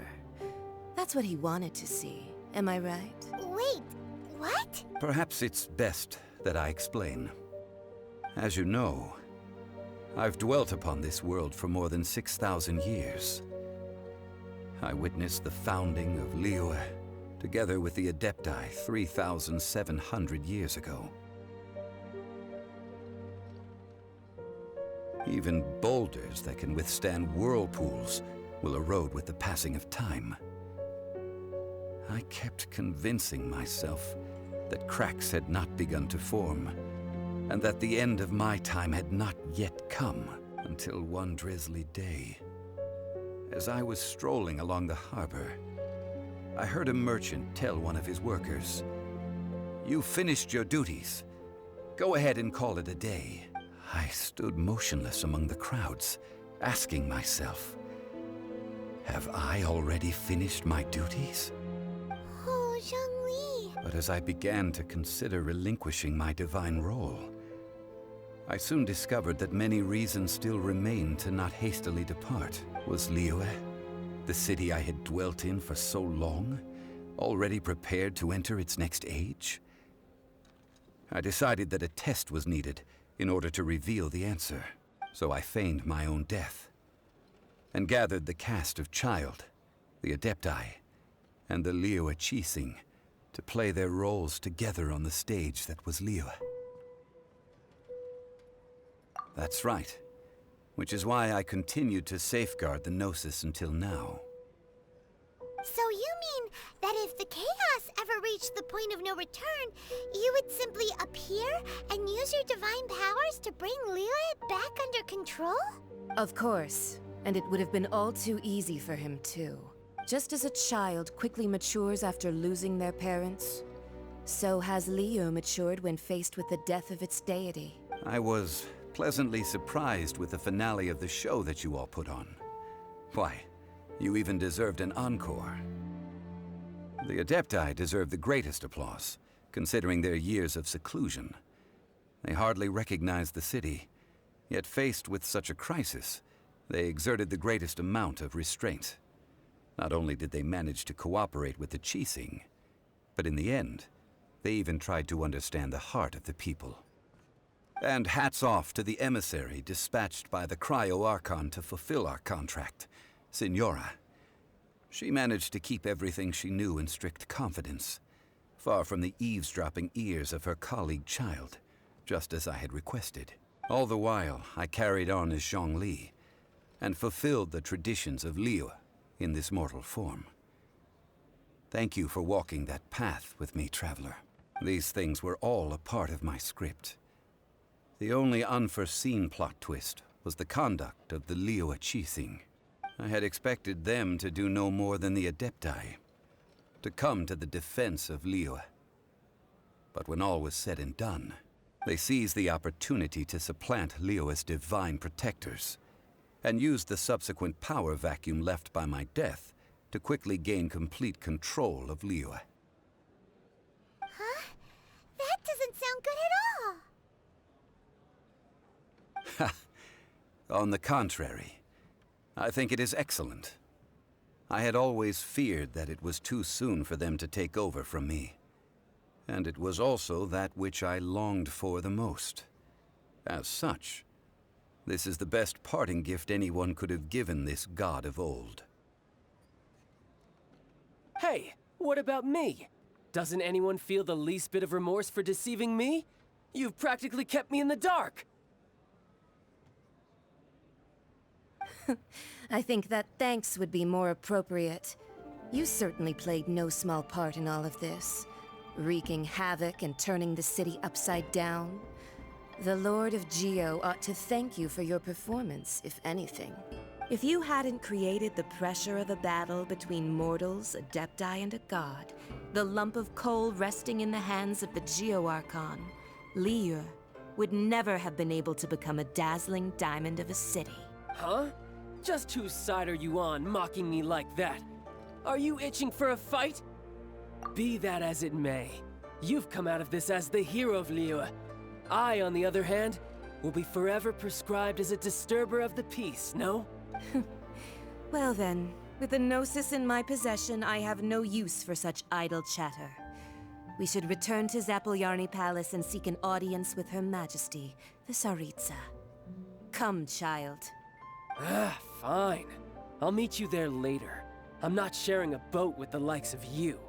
That's what he wanted to see, am I right? Wait, what? Perhaps it's best that I explain. As you know, I've dwelt upon this world for more than 6,000 years. I witnessed the founding of Liyue, together with the Adepti 3,700 years ago. Even boulders that can withstand whirlpools will erode with the passing of time. I kept convincing myself that cracks had not begun to form, and that the end of my time had not yet come, until one drizzly day. As I was strolling along the harbor, I heard a merchant tell one of his workers, "You finished your duties. Go ahead and call it a day." I stood motionless among the crowds, asking myself, have I already finished my duties? Oh, Zhongli. But as I began to consider relinquishing my divine role, I soon discovered that many reasons still remained to not hastily depart. Was Liyue, the city I had dwelt in for so long, already prepared to enter its next age? I decided that a test was needed in order to reveal the answer, so I feigned my own death, and gathered the cast of Childe, the Adepti, and the Liyue Qixing to play their roles together on the stage that was Liyue. That's right, which is why I continued to safeguard the Gnosis until now. So you mean that if the chaos ever reached the point of no return, you would simply appear and use your divine powers to bring Liyue back under control? Of course, and it would have been all too easy for him too. Just as a child quickly matures after losing their parents, so has Liyue matured when faced with the death of its deity. I was pleasantly surprised with the finale of the show that you all put on. Why, you even deserved an encore. The Adepti deserve the greatest applause, considering their years of seclusion. They hardly recognized the city, yet faced with such a crisis, they exerted the greatest amount of restraint. Not only did they manage to cooperate with the Qixing, but in the end, they even tried to understand the heart of the people. And hats off to the emissary dispatched by the Cryo-Archon to fulfill our contract, Signora. She managed to keep everything she knew in strict confidence, far from the eavesdropping ears of her colleague Childe, just as I had requested. All the while, I carried on as Zhongli, and fulfilled the traditions of Liyue in this mortal form. Thank you for walking that path with me, Traveler. These things were all a part of my script. The only unforeseen plot twist was the conduct of the Liyue Qixing. I had expected them to do no more than the Adepti, to come to the defense of Liyue. But when all was said and done, they seized the opportunity to supplant Liyue's divine protectors, and used the subsequent power vacuum left by my death to quickly gain complete control of Liyue. Huh? That doesn't sound good at all. Ha! On the contrary, I think it is excellent. I had always feared that it was too soon for them to take over from me. And it was also that which I longed for the most. As such, this is the best parting gift anyone could have given this god of old. Hey, what about me? Doesn't anyone feel the least bit of remorse for deceiving me? You've practically kept me in the dark! I think that thanks would be more appropriate. You certainly played no small part in all of this, wreaking havoc and turning the city upside down. The Lord of Geo ought to thank you for your performance, if anything. If you hadn't created the pressure of a battle between mortals, Adepti, and a god, the lump of coal resting in the hands of the Geo-Archon, Liyue would never have been able to become a dazzling diamond of a city. Huh? Just whose side are you on, mocking me like that? Are you itching for a fight? Be that as it may, you've come out of this as the hero of Liyue. I, on the other hand, will be forever prescribed as a disturber of the peace, no? Well then, with the Gnosis in my possession, I have no use for such idle chatter. We should return to Zapoljarny Palace and seek an audience with Her Majesty, the Tsaritsa. Come, child. Fine. I'll meet you there later. I'm not sharing a boat with the likes of you.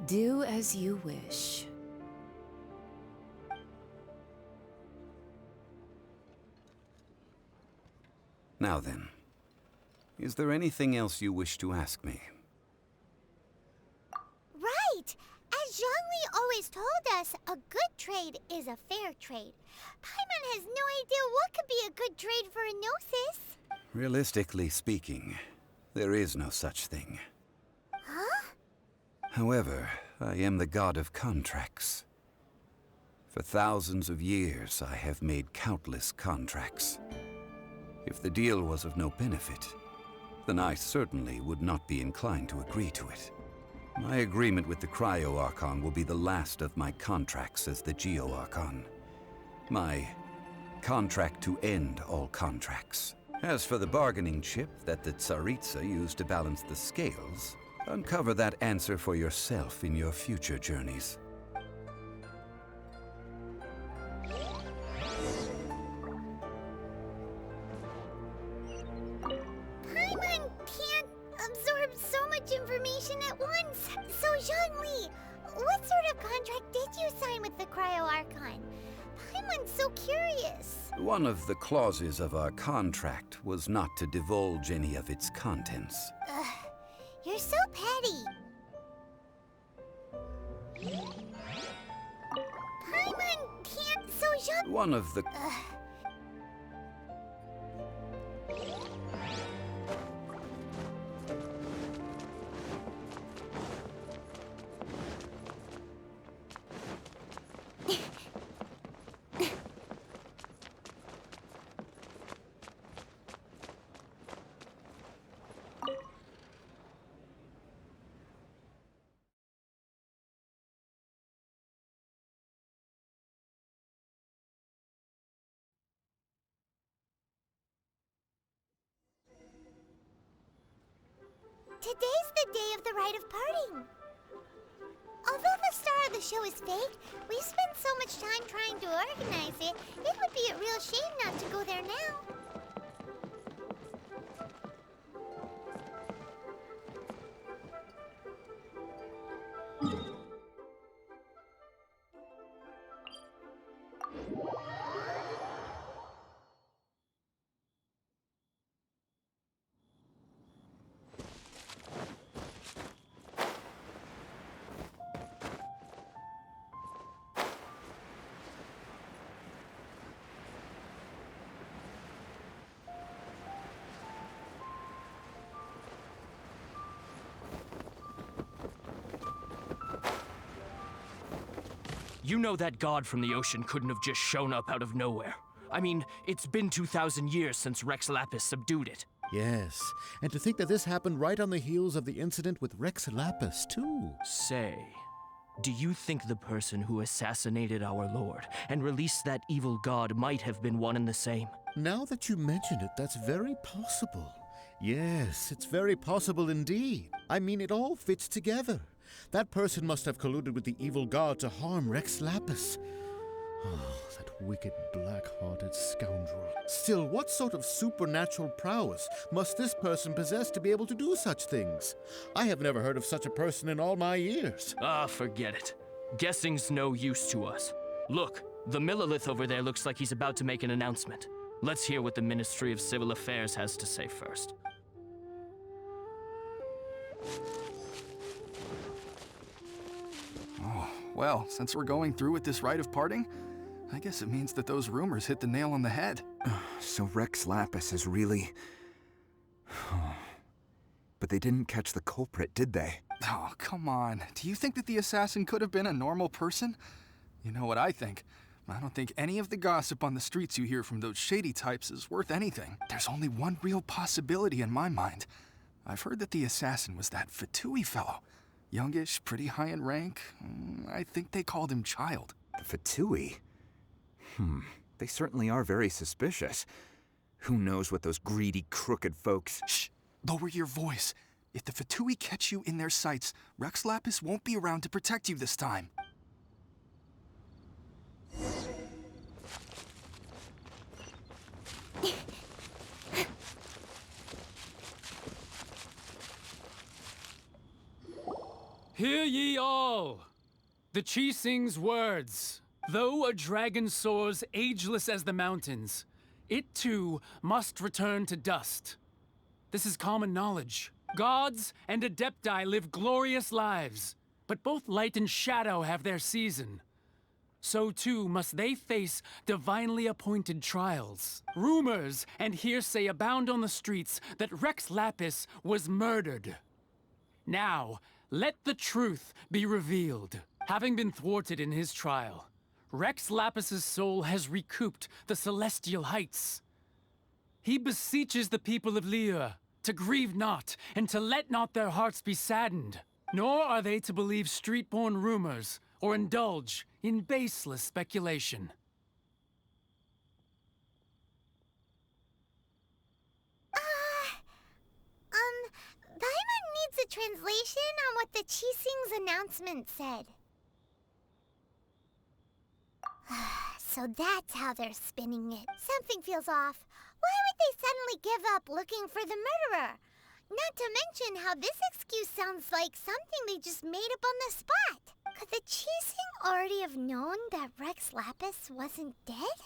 Do as you wish. Now then, is there anything else you wish to ask me? Right! As Zhongli always told us, a good trade is a fair trade. Paimon has no idea what could be a good trade for a Gnosis. Realistically speaking, there is no such thing. Huh? However, I am the god of contracts. For thousands of years, I have made countless contracts. If the deal was of no benefit, then I certainly would not be inclined to agree to it. My agreement with the Cryo-Archon will be the last of my contracts as the Geo-Archon. My contract to end all contracts. As for the bargaining chip that the Tsaritsa used to balance the scales, uncover that answer for yourself in your future journeys. Paimon can't absorb so much information at once. So Zhongli, what sort of contract did you sign with the Cryo-Archon? Paimon's so curious. One of the clauses of our contract was not to divulge any of its contents. Ugh, you're so petty. Paimon can't, so Zhongli... One of the... Today's the day of the rite of parting. Although the star of the show is fake, we've spent so much time trying to organize it, it would be a real shame not to go there now. You know that god from the ocean couldn't have just shown up out of nowhere. I mean, it's been 2,000 years since Rex Lapis subdued it. Yes, and to think that this happened right on the heels of the incident with Rex Lapis, too. Say, do you think the person who assassinated our lord and released that evil god might have been one and the same? Now that you mention it, that's very possible. Yes, it's very possible indeed. I mean, it all fits together. That person must have colluded with the evil god to harm Rex Lapis. Oh, that wicked, black-hearted scoundrel. Still, what sort of supernatural prowess must this person possess to be able to do such things? I have never heard of such a person in all my years. Ah, forget it. Guessing's no use to us. Look, the Millilith over there looks like he's about to make an announcement. Let's hear what the Ministry of Civil Affairs has to say first. Oh, well, since we're going through with this rite of parting, I guess it means that those rumors hit the nail on the head. So Rex Lapis is really... But they didn't catch the culprit, did they? Oh, come on. Do you think that the assassin could have been a normal person? You know what I think. I don't think any of the gossip on the streets you hear from those shady types is worth anything. There's only one real possibility in my mind. I've heard that the assassin was that Fatui fellow. Youngish, pretty high in rank. I think they called him Childe. The Fatui? They certainly are very suspicious. Who knows what those greedy, crooked folks... Shh! Lower your voice. If the Fatui catch you in their sights, Rex Lapis won't be around to protect you this time. Hear ye all! The Qixing's words. Though a dragon soars ageless as the mountains, it too must return to dust. This is common knowledge. Gods and Adepti live glorious lives, but both light and shadow have their season. So too must they face divinely appointed trials. Rumors and hearsay abound on the streets that Rex Lapis was murdered. Now, let the truth be revealed. Having been thwarted in his trial, Rex Lapis's soul has recouped the celestial heights. He beseeches the people of Liyue to grieve not and to let not their hearts be saddened. Nor are they to believe street-born rumors or indulge in baseless speculation. Paimon needs a translation on what the Qixing's announcement said. So that's how they're spinning it. Something feels off. Why would they suddenly give up looking for the murderer? Not to mention how this excuse sounds like something they just made up on the spot. Could the Qixing already have known that Rex Lapis wasn't dead?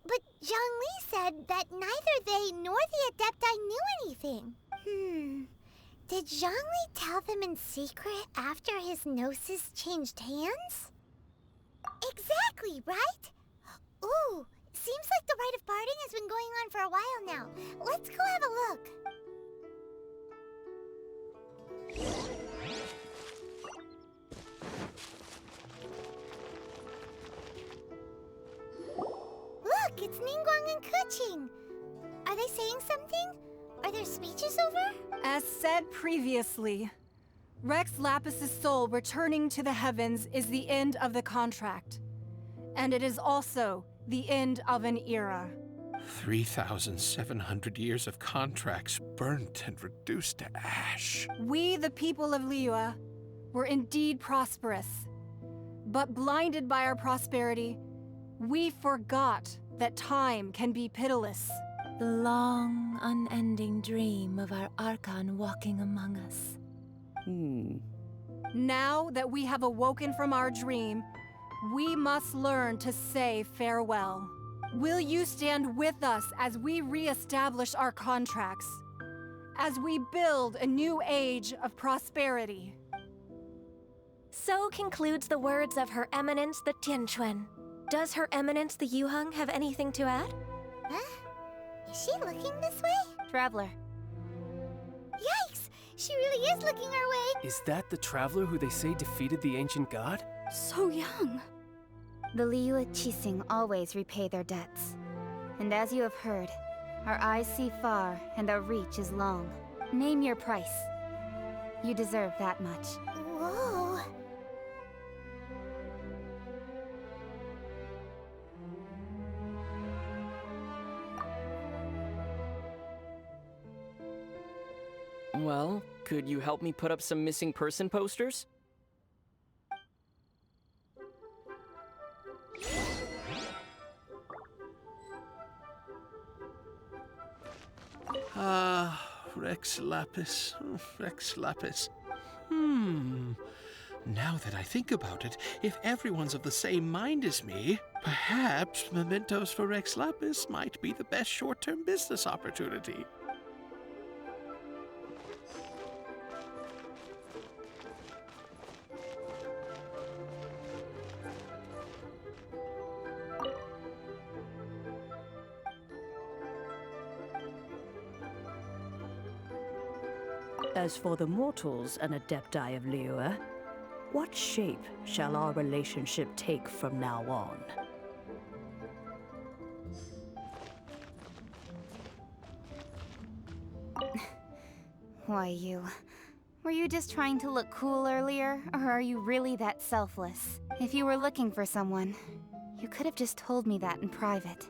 But Zhongli said that neither they nor the Adepti knew anything. Did Zhongli tell them in secret after his gnosis changed hands? Exactly, right? Ooh, seems like the rite of parting has been going on for a while now. Let's go have a look. Look, it's Ningguang and Keqing. Are they saying something? Are their speeches over? As said previously, Rex Lapis's soul returning to the heavens is the end of the contract. And it is also the end of an era. 3,700 years of contracts burnt and reduced to ash. We, the people of Liyue, were indeed prosperous. But blinded by our prosperity, we forgot that time can be pitiless. The long, unending dream of our Archon walking among us. Now that we have awoken from our dream, we must learn to say farewell. Will you stand with us as we re-establish our contracts? As we build a new age of prosperity? So concludes the words of Her Eminence the Tianquan. Does Her Eminence the Yuheng have anything to add? Huh? Is she looking this way? Traveler. Yikes! She really is looking our way! Is that the traveler who they say defeated the ancient god? So young. The Liyue Qixing always repay their debts. And as you have heard, our eyes see far and our reach is long. Name your price. You deserve that much. Whoa! Well, could you help me put up some missing person posters? Rex Lapis. Rex Lapis. Now that I think about it, if everyone's of the same mind as me, perhaps mementos for Rex Lapis might be the best short-term business opportunity. As for the mortals and adepti of Liyue, what shape shall our relationship take from now on? Why, you... Were you just trying to look cool earlier, or are you really that selfless? If you were looking for someone, you could have just told me that in private.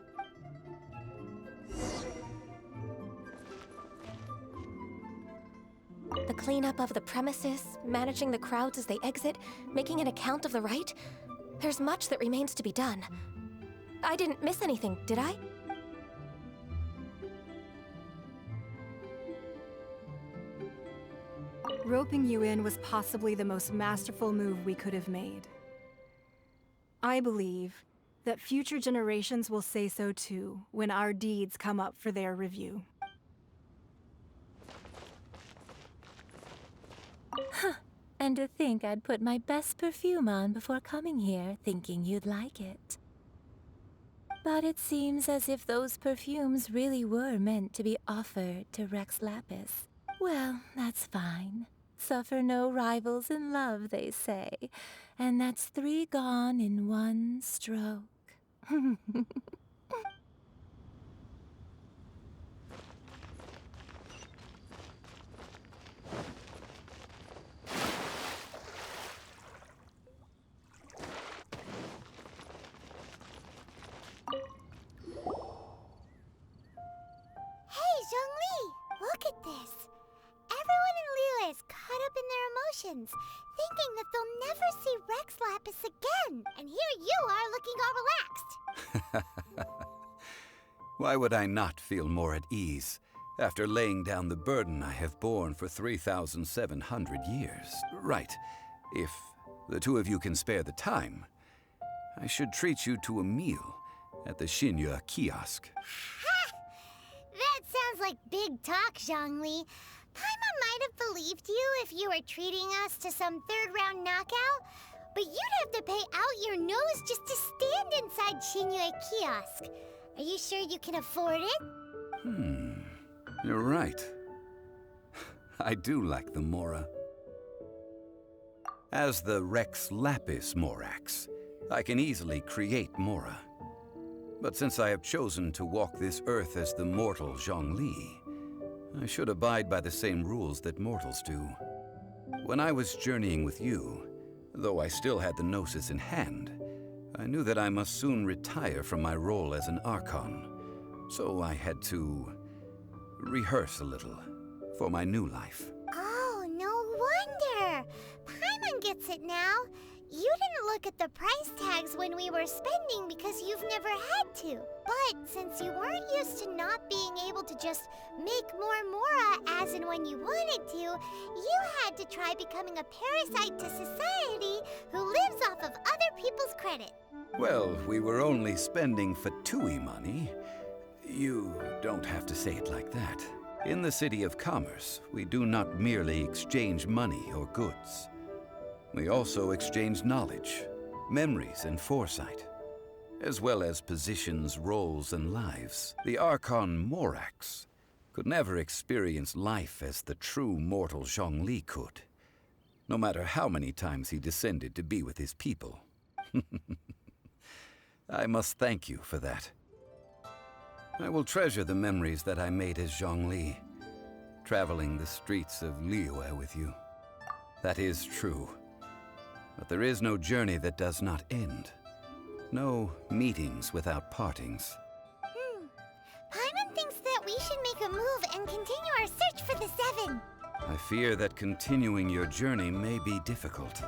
The cleanup of the premises, managing the crowds as they exit, making an account of the rite. There's much that remains to be done. I didn't miss anything, did I? Roping you in was possibly the most masterful move we could have made. I believe that future generations will say so too when our deeds come up for their review. Huh. And to think I'd put my best perfume on before coming here, thinking you'd like it. But it seems as if those perfumes really were meant to be offered to Rex Lapis. Well, that's fine. Suffer no rivals in love, they say. And that's 3 gone in 1 stroke. Look at this. Everyone in Liyue is caught up in their emotions, thinking that they'll never see Rex Lapis again. And here you are looking all relaxed. Why would I not feel more at ease after laying down the burden I have borne for 3,700 years? Right. If the two of you can spare the time, I should treat you to a meal at the Xinye kiosk. That sounds like big talk, Zhongli. Paimon might have believed you if you were treating us to some third-round knockout, but you'd have to pay out your nose just to stand inside Xinye kiosk. Are you sure you can afford it? You're right. I do like the Mora. As the Rex Lapis Morax, I can easily create Mora. But since I have chosen to walk this earth as the mortal Zhongli, I should abide by the same rules that mortals do. When I was journeying with you, though I still had the Gnosis in hand, I knew that I must soon retire from my role as an Archon, so I had to rehearse a little for my new life. Oh, no wonder! Paimon it now. You didn't look at the price tags when we were spending because you've never had to. But since you weren't used to not being able to just make more Mora as and when you wanted to, you had to try becoming a parasite to society who lives off of other people's credit. Well, we were only spending Fatui money. You don't have to say it like that. In the City of Commerce, we do not merely exchange money or goods. We also exchange knowledge, memories, and foresight, as well as positions, roles, and lives. The Archon Morax could never experience life as the true mortal Zhongli could, no matter how many times he descended to be with his people. I must thank you for that. I will treasure the memories that I made as Zhongli, traveling the streets of Liyue with you. That is true. But there is no journey that does not end. No meetings without partings. Paimon thinks that we should make a move and continue our search for the Seven. I fear that continuing your journey may be difficult.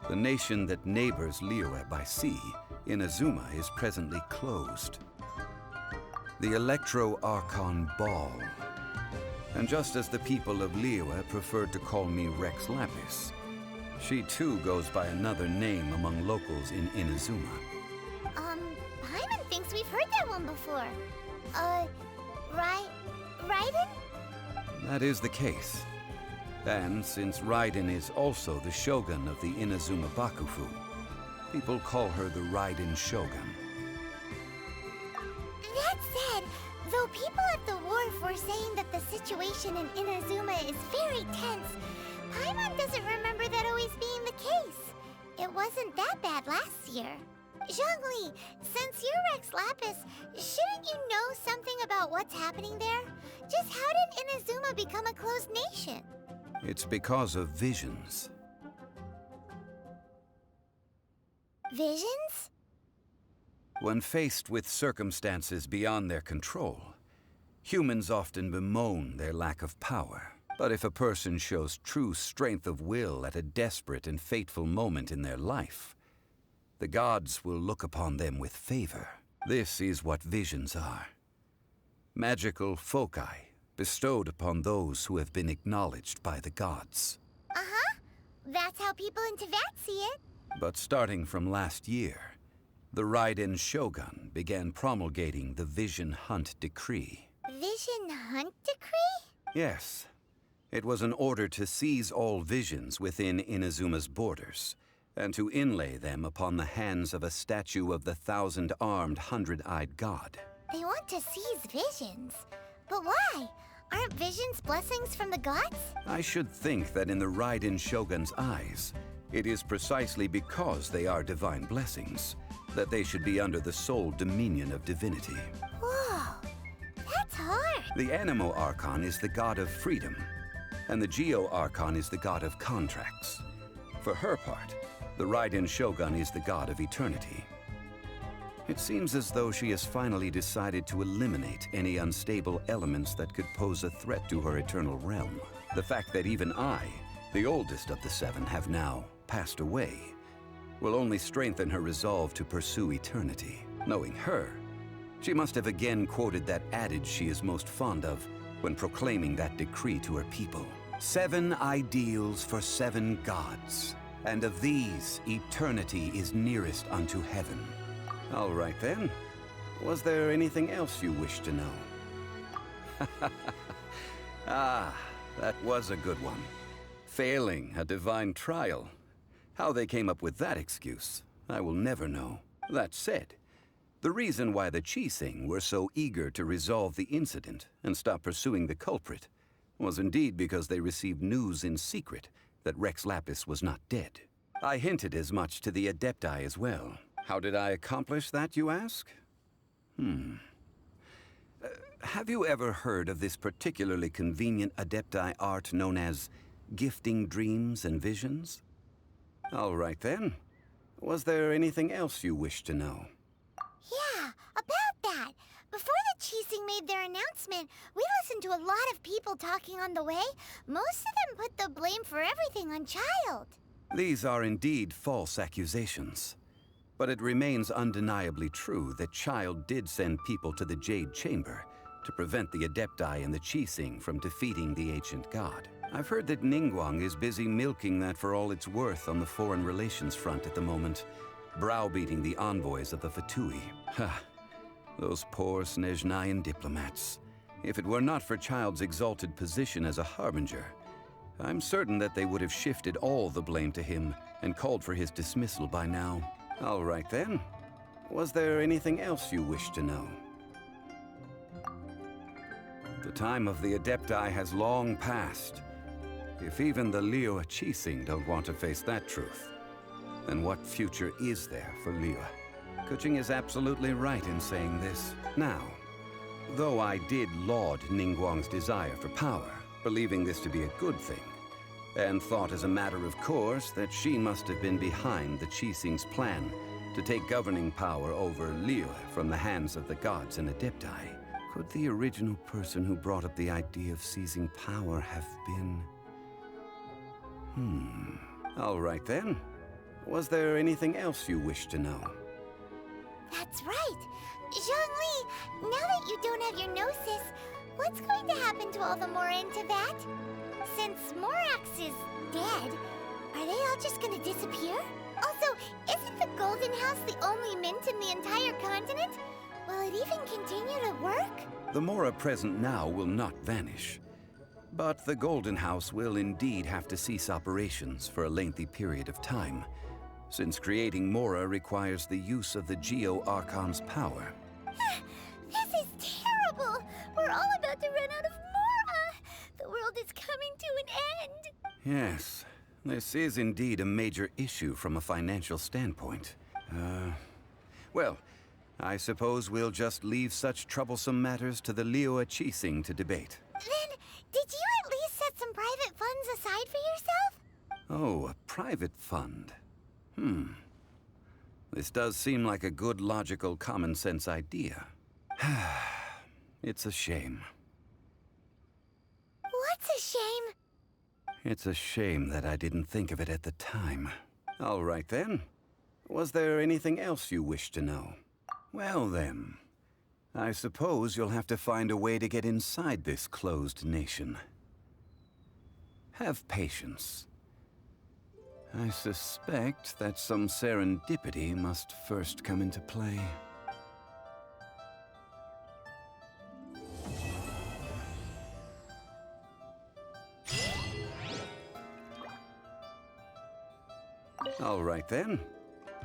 The nation that neighbors Liyue by sea, Inazuma, is presently closed. The Electro-Archon Ball. And just as the people of Liyue preferred to call me Rex Lapis, she too goes by another name among locals in Inazuma. Paimon thinks we've heard that one before. Raiden? That is the case. And since Raiden is also the shogun of the Inazuma Bakufu, people call her the Raiden Shogun. That said, though people at the wharf were saying that the situation in Inazuma is very tense, Paimon doesn't remember that always being the case. It wasn't that bad last year. Zhongli, since you're Rex Lapis, shouldn't you know something about what's happening there? Just how did Inazuma become a closed nation? It's because of visions. Visions? When faced with circumstances beyond their control, humans often bemoan their lack of power. But if a person shows true strength of will at a desperate and fateful moment in their life, the gods will look upon them with favor. This is what visions are. Magical foci bestowed upon those who have been acknowledged by the gods. Uh-huh. That's how people in Teyvat see it. But starting from last year, the Raiden Shogun began promulgating the Vision Hunt Decree. Vision Hunt Decree? Yes. It was an order to seize all visions within Inazuma's borders, and to inlay them upon the hands of a statue of the 1,000-armed, 100-eyed god. They want to seize visions. But why? Aren't visions blessings from the gods? I should think that in the Raiden Shogun's eyes, it is precisely because they are divine blessings that they should be under the sole dominion of divinity. Whoa, that's hard. The Animo Archon is the god of freedom, and the Geo Archon is the god of contracts. For her part, the Raiden Shogun is the god of eternity. It seems as though she has finally decided to eliminate any unstable elements that could pose a threat to her eternal realm. The fact that even I, the oldest of the seven, have now passed away, will only strengthen her resolve to pursue eternity. Knowing her, she must have again quoted that adage she is most fond of when proclaiming that decree to her people. 7 ideals for 7 gods, and of these, eternity is nearest unto heaven. All right then. Was there anything else you wish to know? Ah, that was a good one. Failing a divine trial. How they came up with that excuse, I will never know. That said, the reason why the Qixing were so eager to resolve the incident and stop pursuing the culprit was indeed because they received news in secret that Rex Lapis was not dead. I hinted as much to the Adepti as well. How did I accomplish that, you ask? Have you ever heard of this particularly convenient Adepti art known as gifting dreams and visions? All right then. Was there anything else you wish to know? Yeah, about that. Before the Qixing made their announcement, we listened to a lot of people talking on the way. Most of them put the blame for everything on Childe. These are indeed false accusations. But it remains undeniably true that Childe did send people to the Jade Chamber to prevent the Adepti and the Qixing from defeating the ancient god. I've heard that Ningguang is busy milking that for all it's worth on the foreign relations front at the moment, browbeating the envoys of the Fatui. Ha! Those poor Snezhnayan diplomats. If it were not for Childe's exalted position as a harbinger, I'm certain that they would have shifted all the blame to him and called for his dismissal by now. All right then. Was there anything else you wish to know? The time of the Adepti has long passed. If even the Liyue Qixing don't want to face that truth, then what future is there for Liyue? Keqing is absolutely right in saying this. Now, though I did laud Ningguang's desire for power, believing this to be a good thing, and thought as a matter of course that she must have been behind the Qixing's plan to take governing power over Liyue from the hands of the gods and Adepti, could the original person who brought up the idea of seizing power have been... All right then. Was there anything else you wish to know? That's right. Zhongli, now that you don't have your gnosis, what's going to happen to all the Mora in Teyvat? Since Morax is dead, are they all just gonna disappear? Also, isn't the Golden House the only mint in the entire continent? Will it even continue to work? The Mora present now will not vanish. But the Golden House will indeed have to cease operations for a lengthy period of time, since creating Mora requires the use of the Geo-Archon's power. This is terrible! We're all about to run out of Mora! The world is coming to an end! Yes, this is indeed a major issue from a financial standpoint. Well, I suppose we'll just leave such troublesome matters to the Liyue Qixing to debate. Then, did you at least set some private funds aside for yourself? Oh, a private fund. This does seem like a good, logical, common-sense idea. It's a shame. What's a shame? It's a shame that I didn't think of it at the time. All right then. Was there anything else you wish to know? Well then, I suppose you'll have to find a way to get inside this closed nation. Have patience. I suspect that some serendipity must first come into play. All right then.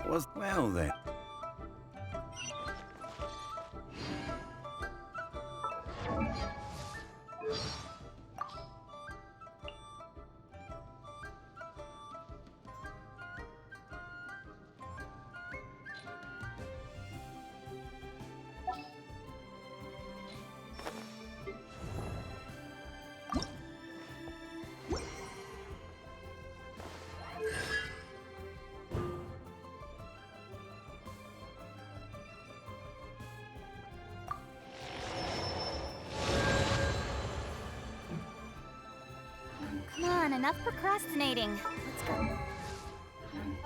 Well then. Come on, enough procrastinating. Let's go.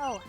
Oh.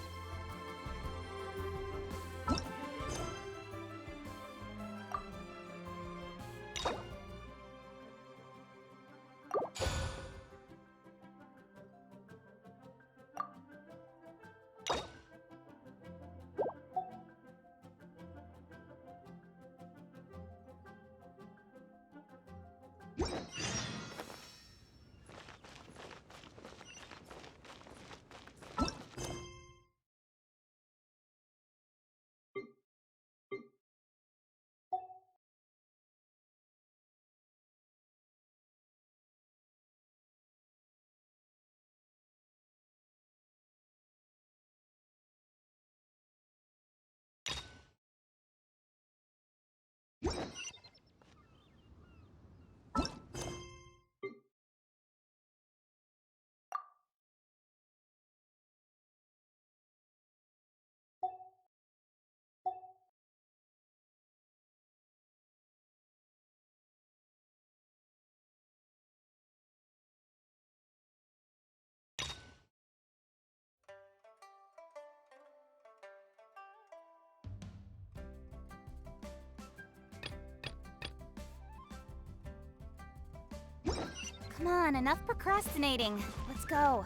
Come on, enough procrastinating. Let's go.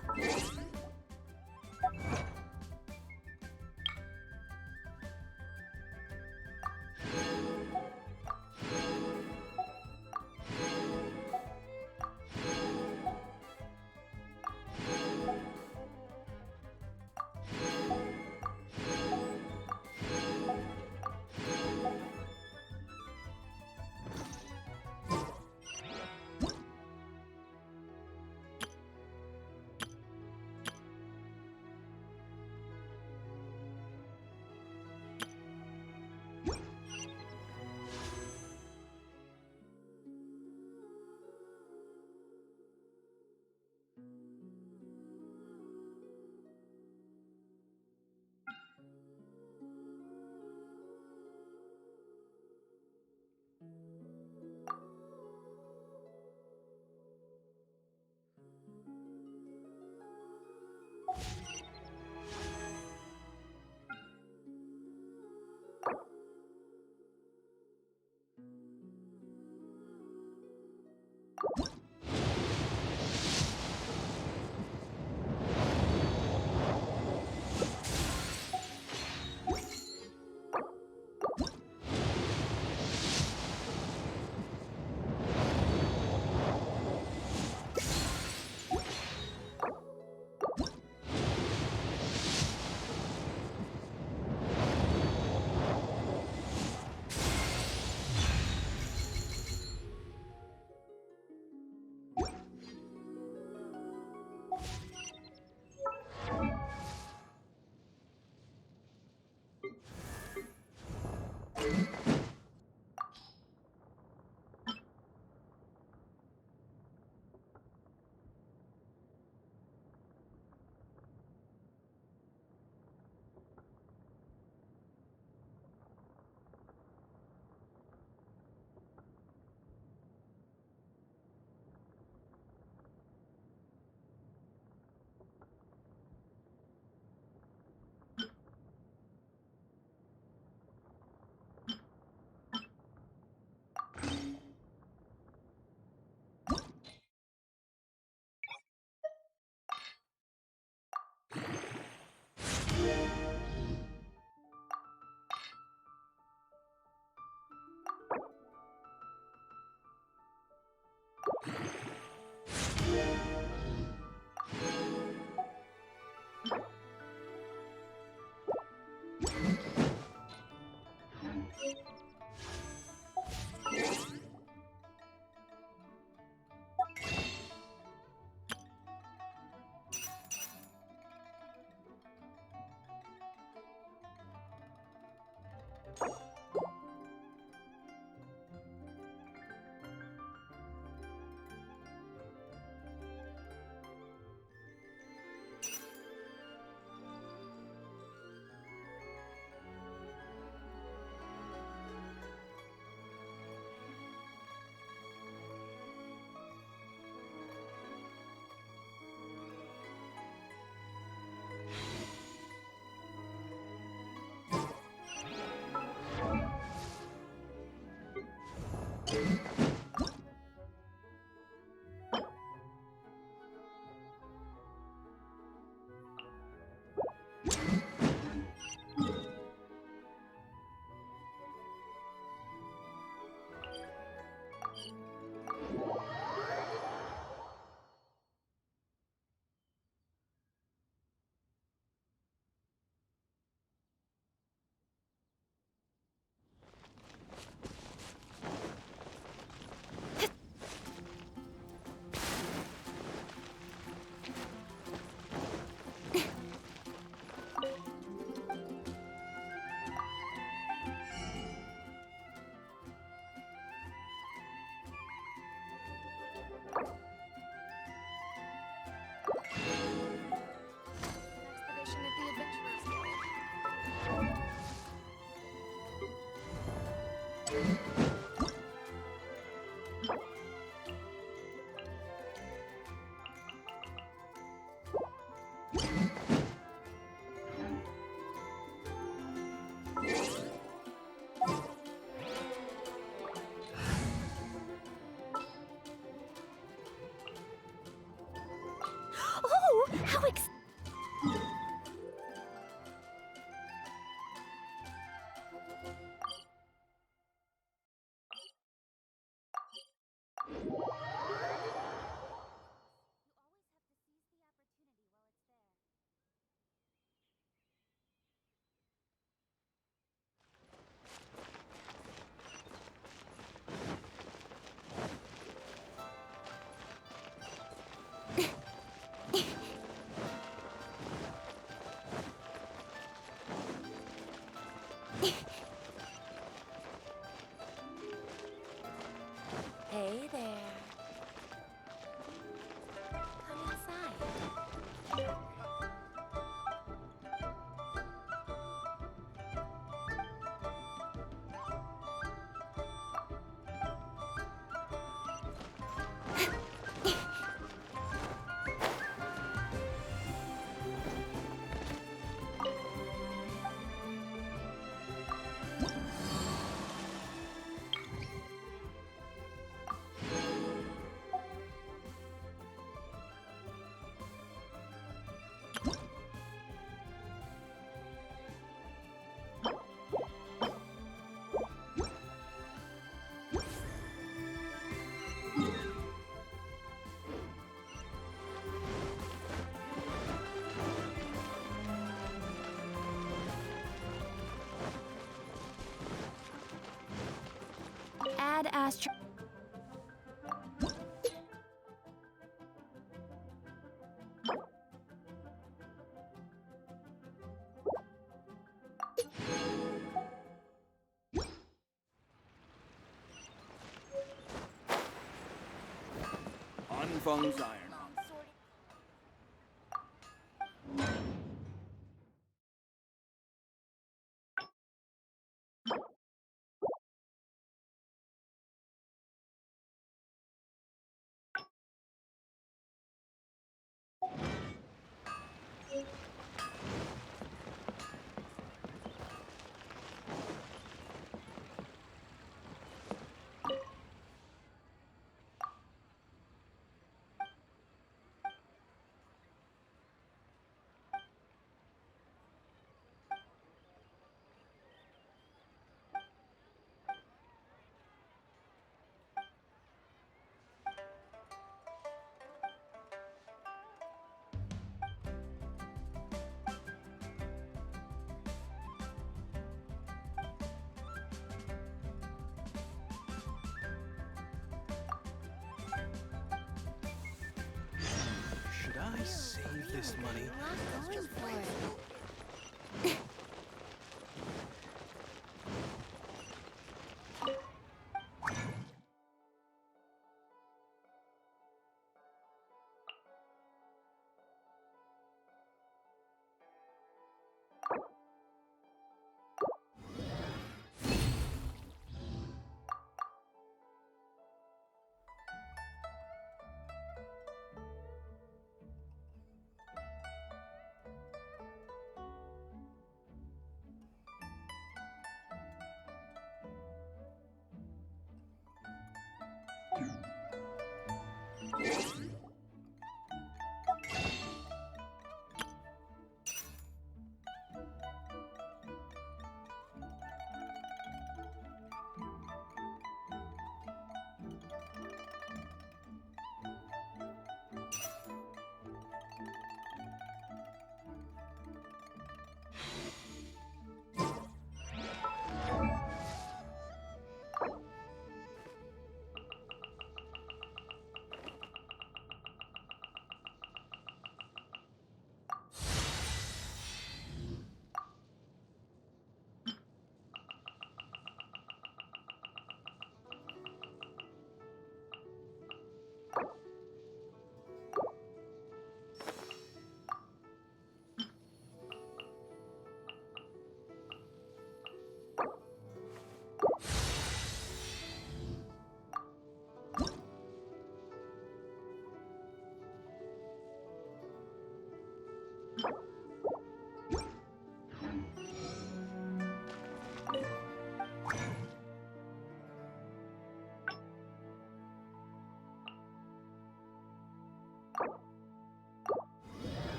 so Hey there. Come inside. Add Astro. Anfang's iron. Should I save this money?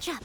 Catch up!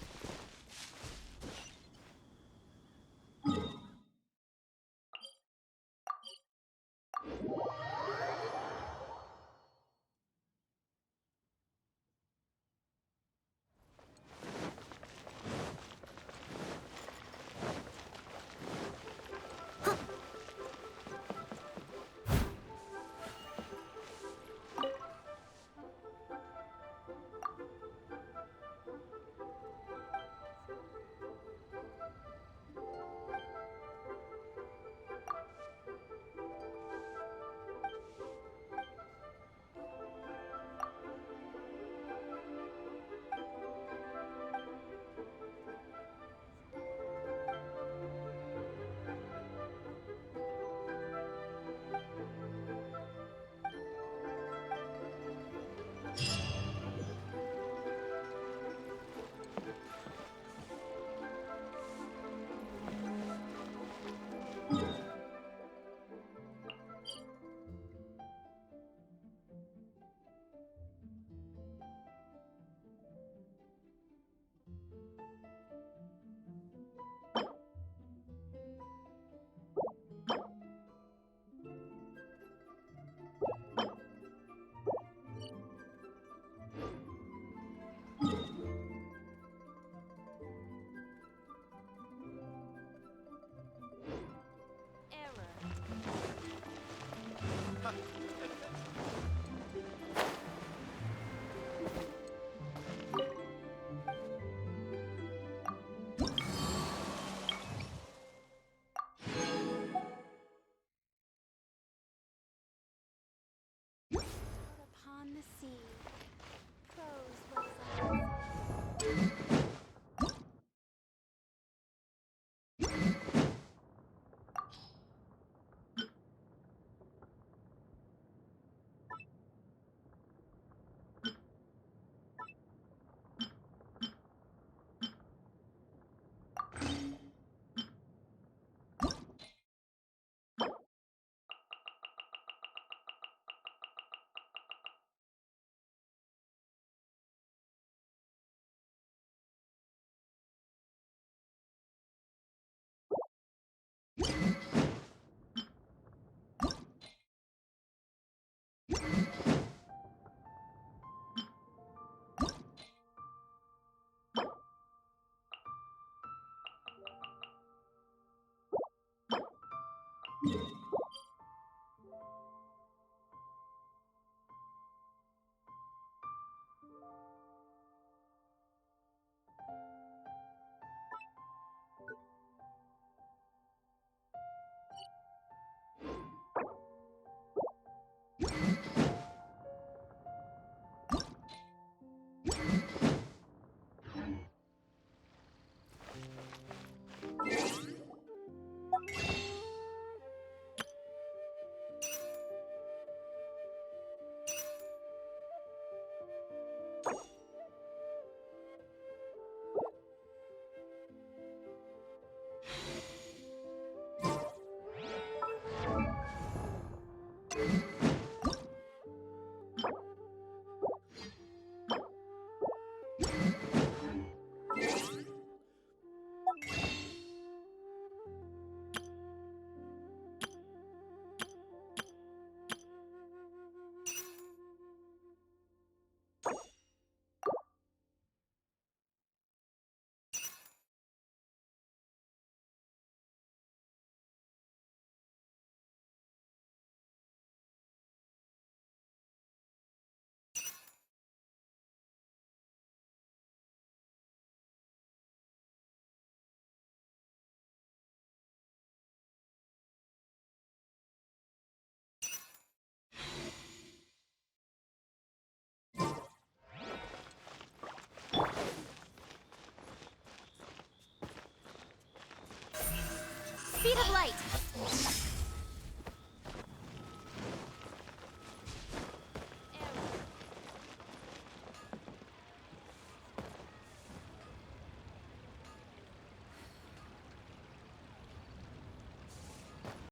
Upon the sea, prose was Speed of light!